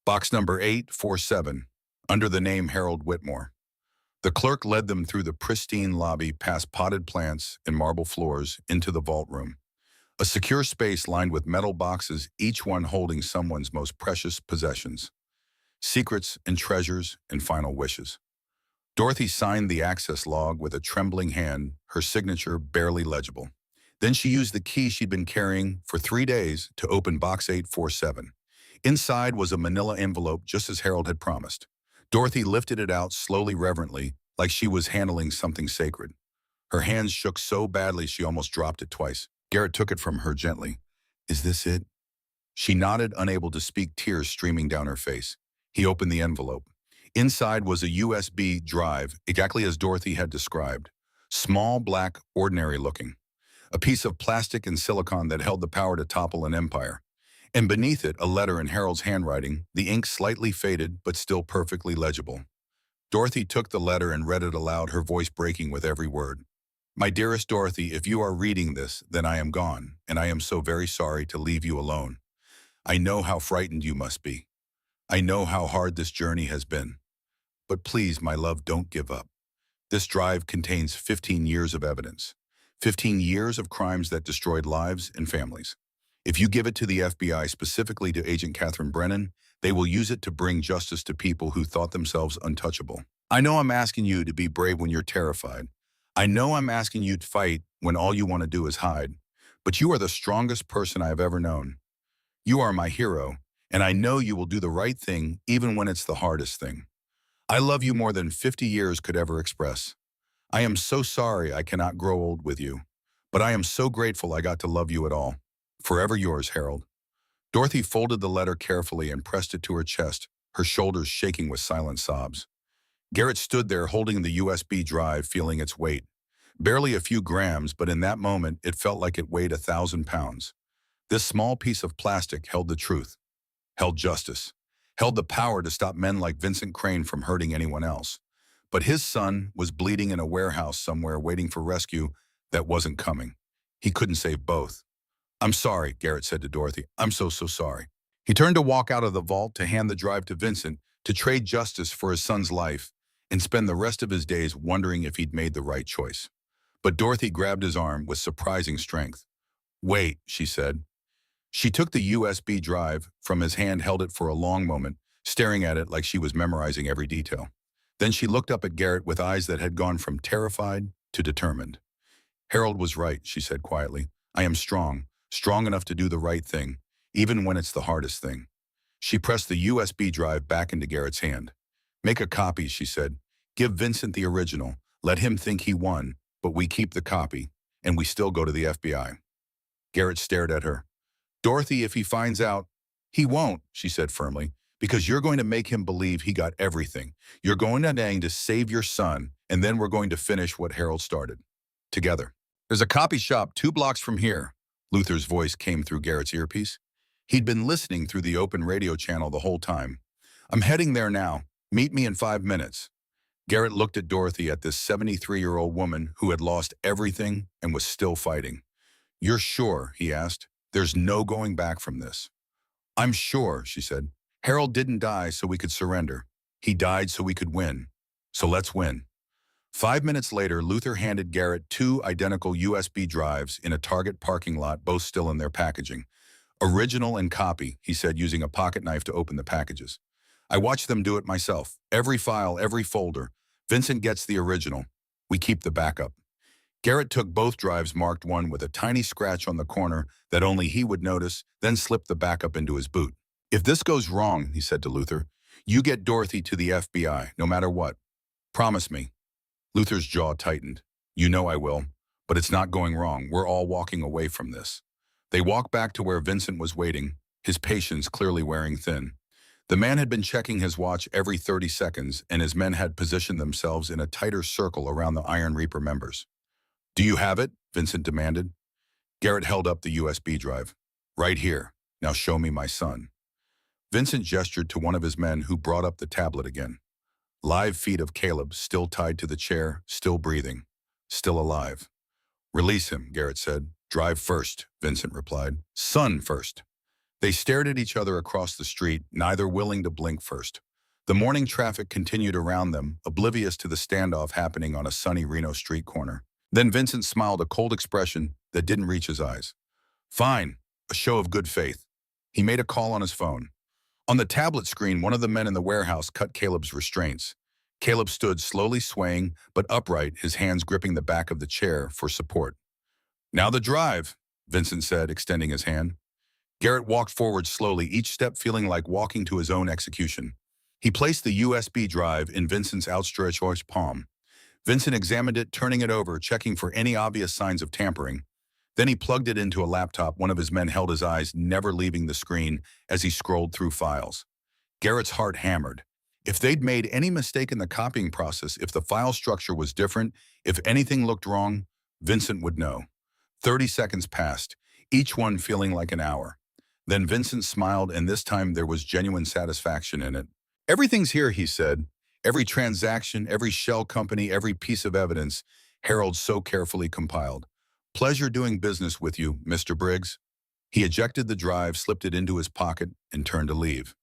S1: "Box number 847, under the name Harold Whitmore." The clerk led them through the pristine lobby, past potted plants and marble floors, into the vault room. A secure space lined with metal boxes, each one holding someone's most precious possessions. Secrets and treasures and final wishes. Dorothy signed the access log with a trembling hand, her signature barely legible. Then she used the key she'd been carrying for 3 days to open box 847. Inside was a manila envelope just as Harold had promised. Dorothy lifted it out slowly, reverently, like she was handling something sacred. Her hands shook so badly she almost dropped it twice. Garrett took it from her gently. "Is this it?" She nodded, unable to speak, tears streaming down her face. He opened the envelope. Inside was a USB drive, exactly as Dorothy had described. Small, black, ordinary looking. A piece of plastic and silicon that held the power to topple an empire. And beneath it, a letter in Harold's handwriting, the ink slightly faded but still perfectly legible. Dorothy took the letter and read it aloud, her voice breaking with every word. "My dearest Dorothy, if you are reading this, then I am gone, and I am so very sorry to leave you alone. I know how frightened you must be. I know how hard this journey has been. But please, my love, don't give up. This drive contains 15 years of evidence. 15 years of crimes that destroyed lives and families. If you give it to the FBI, specifically to Agent Catherine Brennan, they will use it to bring justice to people who thought themselves untouchable. I know I'm asking you to be brave when you're terrified. I know I'm asking you to fight when all you want to do is hide. But you are the strongest person I have ever known. You are my hero, and I know you will do the right thing even when it's the hardest thing. I love you more than 50 years could ever express. I am so sorry I cannot grow old with you, but I am so grateful I got to love you at all. Forever yours, Harold." Dorothy folded the letter carefully and pressed it to her chest, her shoulders shaking with silent sobs. Garrett stood there holding the USB drive, feeling its weight. Barely a few grams, but in that moment, it felt like it weighed 1,000 pounds. This small piece of plastic held the truth, held justice, held the power to stop men like Vincent Crane from hurting anyone else. But his son was bleeding in a warehouse somewhere, waiting for rescue that wasn't coming. He couldn't save both. "I'm sorry," Garrett said to Dorothy. "I'm so sorry." He turned to walk out of the vault to hand the drive to Vincent, to trade justice for his son's life, and spend the rest of his days wondering if he'd made the right choice. But Dorothy grabbed his arm with surprising strength. "Wait," she said. She took the USB drive from his hand, held it for a long moment, staring at it like she was memorizing every detail. Then she looked up at Garrett with eyes that had gone from terrified to determined. "Harold was right," she said quietly. "I am strong, strong enough to do the right thing, even when it's the hardest thing." She pressed the USB drive back into Garrett's hand. "Make a copy," she said. "Give Vincent the original. Let him think he won, but we keep the copy, and we still go to the FBI." Garrett stared at her. "Dorothy, if he finds out—" "He won't," she said firmly, "because you're going to make him believe he got everything. You're going to save your son, and then we're going to finish what Harold started. Together." "There's a copy shop 2 blocks from here," Luther's voice came through Garrett's earpiece. He'd been listening through the open radio channel the whole time. "I'm heading there now. Meet me in 5 minutes." Garrett looked at Dorothy, at this 73-year-old woman who had lost everything and was still fighting. "You're sure?" he asked. "There's no going back from this." "I'm sure," she said. "Harold didn't die so we could surrender. He died so we could win. So let's win." 5 minutes later, Luther handed Garrett 2 identical USB drives in a Target parking lot, both still in their packaging. "Original and copy," he said, using a pocket knife to open the packages. "I watched them do it myself. Every file, every folder. Vincent gets the original. We keep the backup." Garrett took both drives, marked one with a tiny scratch on the corner that only he would notice, then slipped the backup into his boot. "If this goes wrong," he said to Luther, You get Dorothy to the FBI, no matter what. Promise me. Luther's jaw tightened. You know I will. But it's not going wrong. We're all walking away from this. They walked back to where Vincent was waiting, his patience clearly wearing thin. The man had been checking his watch every 30 seconds, and his men had positioned themselves in a tighter circle around the Iron Reaper members. Do you have it? Vincent demanded. Garrett held up the USB drive. Right here. Now show me my son. Vincent gestured to one of his men who brought up the tablet again. Live feed of Caleb, still tied to the chair, still breathing, still alive. Release him, Garrett said. Drive first, Vincent replied. Son first. They stared at each other across the street, neither willing to blink first. The morning traffic continued around them, oblivious to the standoff happening on a sunny Reno street corner. Then Vincent smiled, a cold expression that didn't reach his eyes. Fine, a show of good faith. He made a call on his phone. On the tablet screen, one of the men in the warehouse cut Caleb's restraints. Caleb stood slowly swaying, but upright, his hands gripping the back of the chair for support. Now the drive, Vincent said, extending his hand. Garrett walked forward slowly, each step feeling like walking to his own execution. He placed the USB drive in Vincent's outstretched palm. Vincent examined it, turning it over, checking for any obvious signs of tampering. Then he plugged it into a laptop. One of his men held his eyes, never leaving the screen as he scrolled through files. Garrett's heart hammered. If they'd made any mistake in the copying process, if the file structure was different, if anything looked wrong, Vincent would know. 30 seconds passed, each one feeling like an hour. Then Vincent smiled, and this time there was genuine satisfaction in it. Everything's here, he said. Every transaction, every shell company, every piece of evidence, Harold so carefully compiled. Pleasure doing business with you, Mr. Briggs. He ejected the drive, slipped it into his pocket, and turned to leave.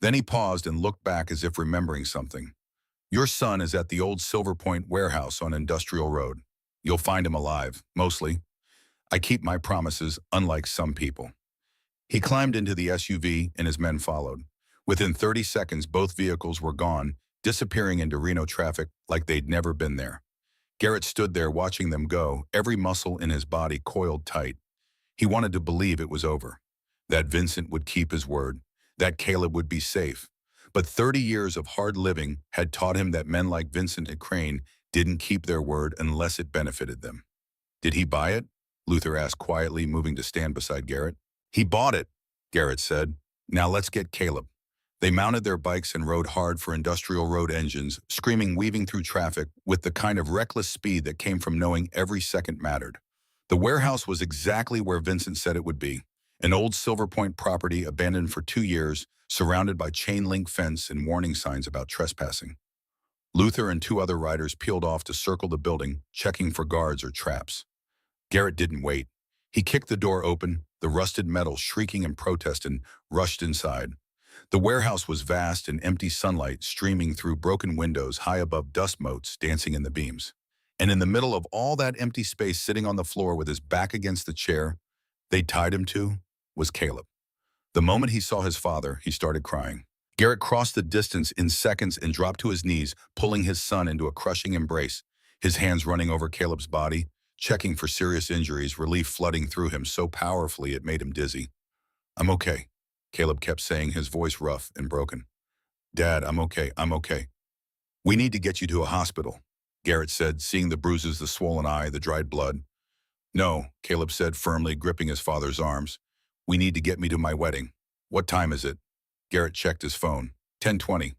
S1: Then he paused and looked back as if remembering something. Your son is at the old Silver Point warehouse on Industrial Road. You'll find him alive, mostly. I keep my promises, unlike some people. He climbed into the SUV, and his men followed. Within 30 seconds, both vehicles were gone, disappearing into Reno traffic like they'd never been there. Garrett stood there watching them go, every muscle in his body coiled tight. He wanted to believe it was over, that Vincent would keep his word, that Caleb would be safe. But 30 years of hard living had taught him that men like Vincent and Crane didn't keep their word unless it benefited them. Did he buy it? Luther asked quietly, moving to stand beside Garrett. He bought it, Garrett said. Now let's get Caleb. They mounted their bikes and rode hard for Industrial Road engines, screaming, weaving through traffic with the kind of reckless speed that came from knowing every second mattered. The warehouse was exactly where Vincent said it would be, an old Silver Point property abandoned for 2 years, surrounded by chain-link fence and warning signs about trespassing. Luther and 2 other riders peeled off to circle the building, checking for guards or traps. Garrett didn't wait. He kicked the door open, the rusted metal shrieking in protest, and rushed inside. The warehouse was vast, and empty sunlight streaming through broken windows high above dust motes dancing in the beams. And in the middle of all that empty space, sitting on the floor with his back against the chair they tied him to, was Caleb. The moment he saw his father, he started crying. Garrett crossed the distance in seconds and dropped to his knees, pulling his son into a crushing embrace, his hands running over Caleb's body, checking for serious injuries, relief flooding through him so powerfully it made him dizzy. I'm okay, Caleb kept saying, his voice rough and broken. Dad, I'm okay, I'm okay. We need to get you to a hospital, Garrett said, seeing the bruises, the swollen eye, the dried blood. No, Caleb said, firmly gripping his father's arms. We need to get me to my wedding. What time is it? Garrett checked his phone. 10:20.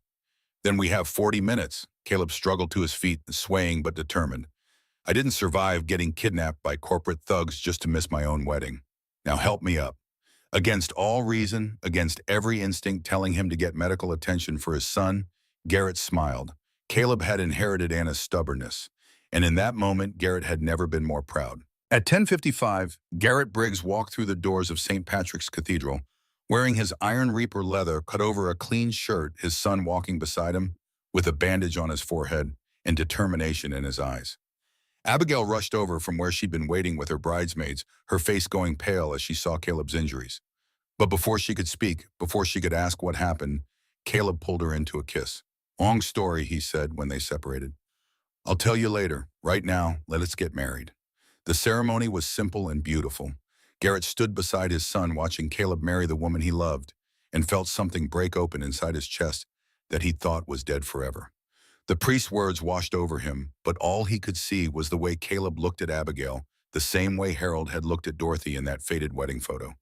S1: Then we have 40 minutes. Caleb struggled to his feet, swaying but determined. I didn't survive getting kidnapped by corporate thugs just to miss my own wedding. Now help me up. Against all reason, against every instinct telling him to get medical attention for his son, Garrett smiled. Caleb had inherited Anna's stubbornness, and in that moment, Garrett had never been more proud. At 10:55, Garrett Briggs walked through the doors of St. Patrick's Cathedral, wearing his Iron Reaper leather cut over a clean shirt, his son walking beside him, with a bandage on his forehead and determination in his eyes. Abigail rushed over from where she'd been waiting with her bridesmaids, her face going pale as she saw Caleb's injuries. But before she could speak, before she could ask what happened, Caleb pulled her into a kiss. Long story, he said when they separated. I'll tell you later. Right now, let us get married. The ceremony was simple and beautiful. Garrett stood beside his son watching Caleb marry the woman he loved and felt something break open inside his chest that he thought was dead forever. The priest's words washed over him, but all he could see was the way Caleb looked at Abigail, the same way Harold had looked at Dorothy in that faded wedding photo,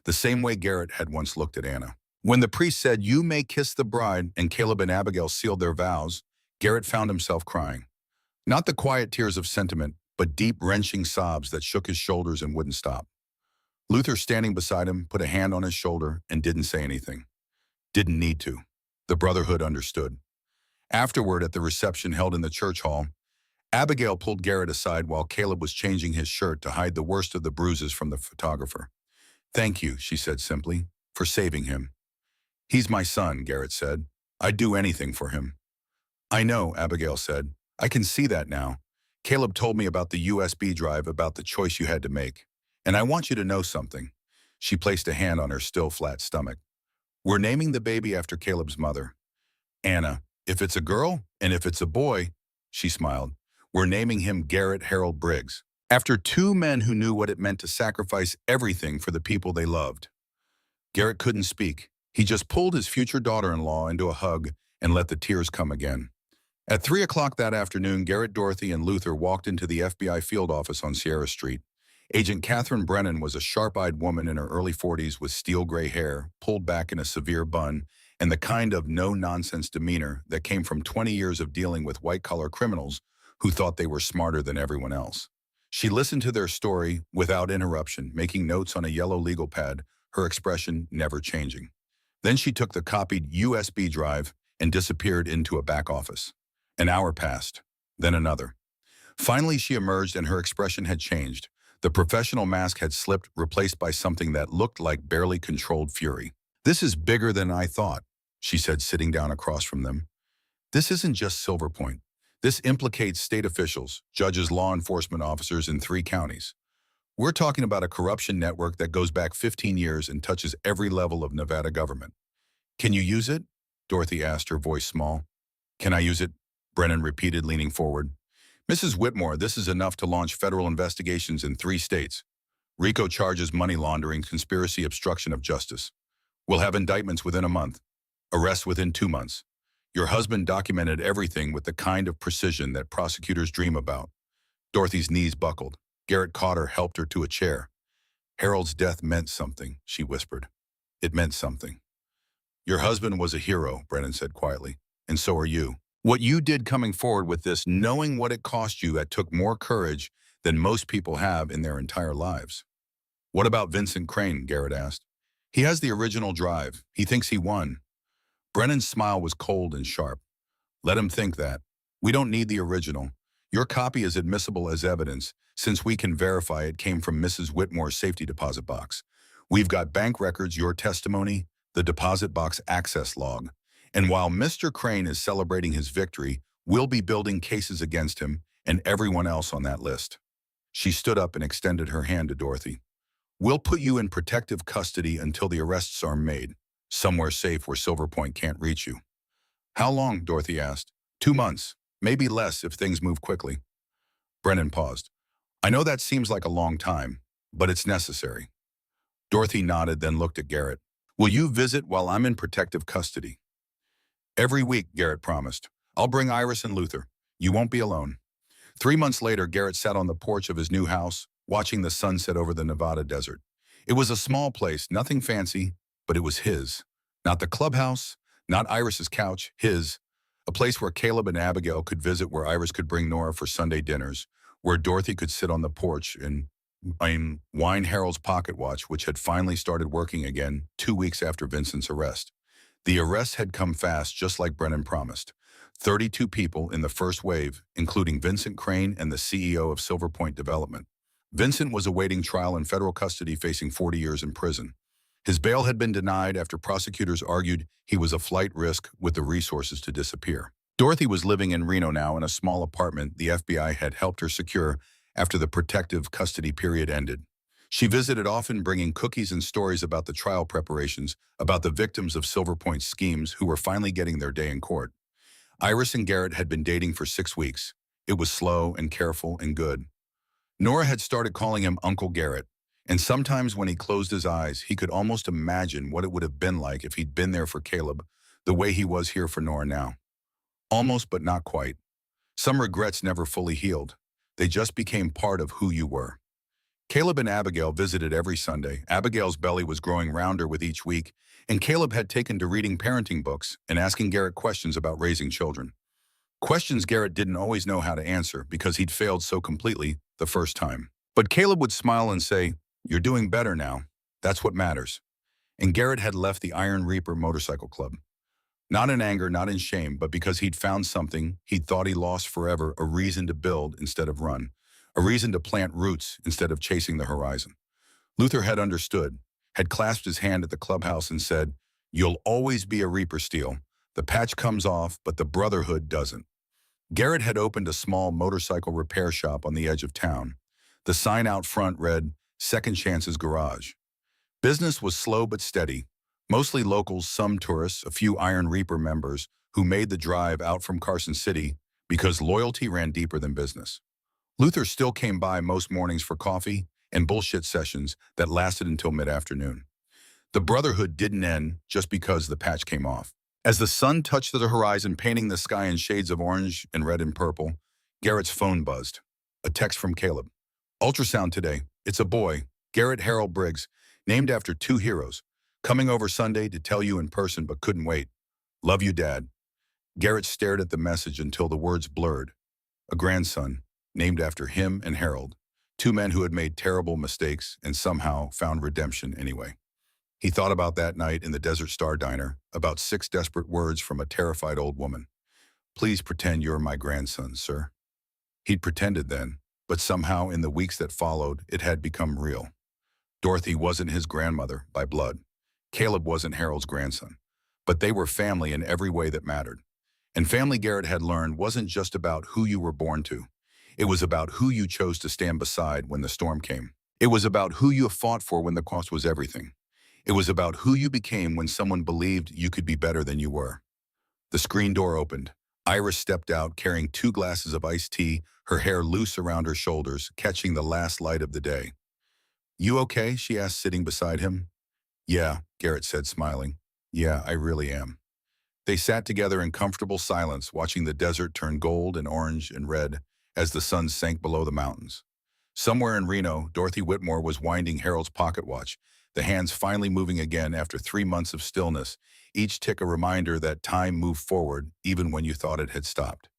S1: the same way Garrett had once looked at Anna. When the priest said, "You may kiss the bride," and Caleb and Abigail sealed their vows, Garrett found himself crying. Not the quiet tears of sentiment, but deep, wrenching sobs that shook his shoulders and wouldn't stop. Luther, standing beside him, put a hand on his shoulder and didn't say anything. Didn't need to. The brotherhood understood. Afterward, at the reception held in the church hall, Abigail pulled Garrett aside while Caleb was changing his shirt to hide the worst of the bruises from the photographer. "Thank you," she said simply, "for saving him." "He's my son," Garrett said. "I'd do anything for him." "I know," Abigail said. "I can see that now. Caleb told me about the USB drive, about the choice you had to make. And I want you to know something." She placed a hand on her still flat stomach. "We're naming the baby after Caleb's mother. Anna. If it's a girl, and if it's a boy," she smiled, "we're naming him Garrett Harold Briggs, after two men who knew what it meant to sacrifice everything for the people they loved." Garrett couldn't speak. He just pulled his future daughter-in-law into a hug and let the tears come again. At 3 o'clock that afternoon, Garrett, Dorothy, and Luther walked into the FBI field office on Sierra Street. Agent Catherine Brennan was a sharp-eyed woman in her early 40s with steel gray hair, pulled back in a severe bun, and the kind of no-nonsense demeanor that came from 20 years of dealing with white-collar criminals who thought they were smarter than everyone else. She listened to their story without interruption, making notes on a yellow legal pad, her expression never changing. Then she took the copied USB drive and disappeared into a back office. An hour passed, then another. Finally, she emerged and her expression had changed. The professional mask had slipped, replaced by something that looked like barely controlled fury. "This is bigger than I thought," she said, sitting down across from them. "This isn't just Silver Point. This implicates state officials, judges, law enforcement officers in 3 counties. We're talking about a corruption network that goes back 15 years and touches every level of Nevada government." "Can you use it?" Dorothy asked, her voice small. "Can I use it?" Brennan repeated, leaning forward. "Mrs. Whitmore, this is enough to launch federal investigations in 3 states. RICO charges money laundering, conspiracy, obstruction of justice. We'll have indictments within a month, arrests within 2 months. Your husband documented everything with the kind of precision that prosecutors dream about." Dorothy's knees buckled. Garrett caught her, helped her to a chair. "Harold's death meant something," she whispered. "It meant something." "Your husband was a hero," Brennan said quietly, "and so are you. What you did coming forward with this, knowing what it cost you, that took more courage than most people have in their entire lives." "What about Vincent Crane?" Garrett asked. "He has the original drive. He thinks he won." Brennan's smile was cold and sharp. "Let him think that. We don't need the original. Your copy is admissible as evidence, since we can verify it came from Mrs. Whitmore's safety deposit box. We've got bank records, your testimony, the deposit box access log. And while Mr. Crane is celebrating his victory, we'll be building cases against him and everyone else on that list." She stood up and extended her hand to Dorothy. "We'll put you in protective custody until the arrests are made, somewhere safe where Silver Point can't reach you." "How long?" Dorothy asked. 2 months, maybe less if things move quickly." Brennan paused. "I know that seems like a long time, but it's necessary." Dorothy nodded, then looked at Garrett. "Will you visit while I'm in protective custody?" "Every week," Garrett promised. "I'll bring Iris and Luther. You won't be alone." 3 months later, Garrett sat on the porch of his new house, watching the sunset over the Nevada desert. It was a small place, nothing fancy, but it was his. Not the clubhouse, not Iris's couch, his. A place where Caleb and Abigail could visit, where Iris could bring Nora for Sunday dinners, where Dorothy could sit on the porch and wind Harold's pocket watch, which had finally started working again 2 weeks after Vincent's arrest. The arrests had come fast, just like Brennan promised. 32 people in the first wave, including Vincent Crane and the CEO of Silver Point Development. Vincent was awaiting trial in federal custody, facing 40 years in prison. His bail had been denied after prosecutors argued he was a flight risk with the resources to disappear. Dorothy was living in Reno now in a small apartment the FBI had helped her secure after the protective custody period ended. She visited often, bringing cookies and stories about the trial preparations, about the victims of Silver Point's schemes who were finally getting their day in court. Iris and Garrett had been dating for 6 weeks. It was slow and careful and good. Nora had started calling him Uncle Garrett, and sometimes when he closed his eyes, he could almost imagine what it would have been like if he'd been there for Caleb, the way he was here for Nora now. Almost, but not quite. Some regrets never fully healed. They just became part of who you were. Caleb and Abigail visited every Sunday. Abigail's belly was growing rounder with each week, and Caleb had taken to reading parenting books and asking Garrett questions about raising children. Questions Garrett didn't always know how to answer because he'd failed so completely the first time. But Caleb would smile and say, "You're doing better now. That's what matters." And Garrett had left the Iron Reaper Motorcycle Club. Not in anger, not in shame, but because he'd found something he'd thought he lost forever, a reason to build instead of run, a reason to plant roots instead of chasing the horizon. Luther had understood, had clasped his hand at the clubhouse and said, "You'll always be a Reaper Steel. The patch comes off, but the brotherhood doesn't." Garrett had opened a small motorcycle repair shop on the edge of town. The sign out front read, "Second Chance's Garage." Business was slow but steady. Mostly locals, some tourists, a few Iron Reaper members who made the drive out from Carson City because loyalty ran deeper than business. Luther still came by most mornings for coffee and bullshit sessions that lasted until mid-afternoon. The brotherhood didn't end just because the patch came off. As the sun touched the horizon, painting the sky in shades of orange and red and purple, Garrett's phone buzzed. A text from Caleb. "Ultrasound today. It's a boy, Garrett Harold Briggs, named after two heroes. Coming over Sunday to tell you in person but couldn't wait. Love you, Dad." Garrett stared at the message until the words blurred. A grandson, named after him and Harold, two men who had made terrible mistakes and somehow found redemption anyway. He thought about that night in the Desert Star Diner, about 6 desperate words from a terrified old woman. "Please pretend you're my grandson, sir." He'd pretended then, but somehow in the weeks that followed, it had become real. Dorothy wasn't his grandmother by blood. Caleb wasn't Harold's grandson. But they were family in every way that mattered. And family, Garrett had learned, wasn't just about who you were born to. It was about who you chose to stand beside when the storm came. It was about who you fought for when the cost was everything. It was about who you became when someone believed you could be better than you were. The screen door opened. Iris stepped out carrying 2 glasses of iced tea, her hair loose around her shoulders, catching the last light of the day. "You okay?" she asked, sitting beside him. "Yeah," Garrett said, smiling. "Yeah, I really am." They sat together in comfortable silence, watching the desert turn gold and orange and red as the sun sank below the mountains. Somewhere in Reno, Dorothy Whitmore was winding Harold's pocket watch, the hands finally moving again after 3 months of stillness, each tick a reminder that time moved forward even when you thought it had stopped.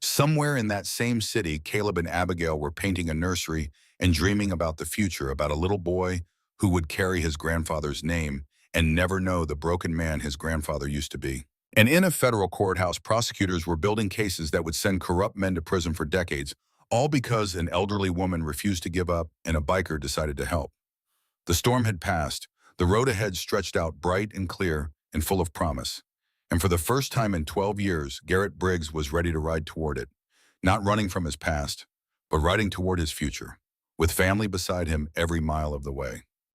S1: Somewhere in that same city, Caleb and Abigail were painting a nursery and dreaming about the future, about a little boy who would carry his grandfather's name and never know the broken man his grandfather used to be. And in a federal courthouse, prosecutors were building cases that would send corrupt men to prison for decades, all because an elderly woman refused to give up and a biker decided to help. The storm had passed. The road ahead stretched out bright and clear and full of promise. And for the first time in 12 years, Garrett Briggs was ready to ride toward it, not running from his past, but riding toward his future, with family beside him every mile of the way.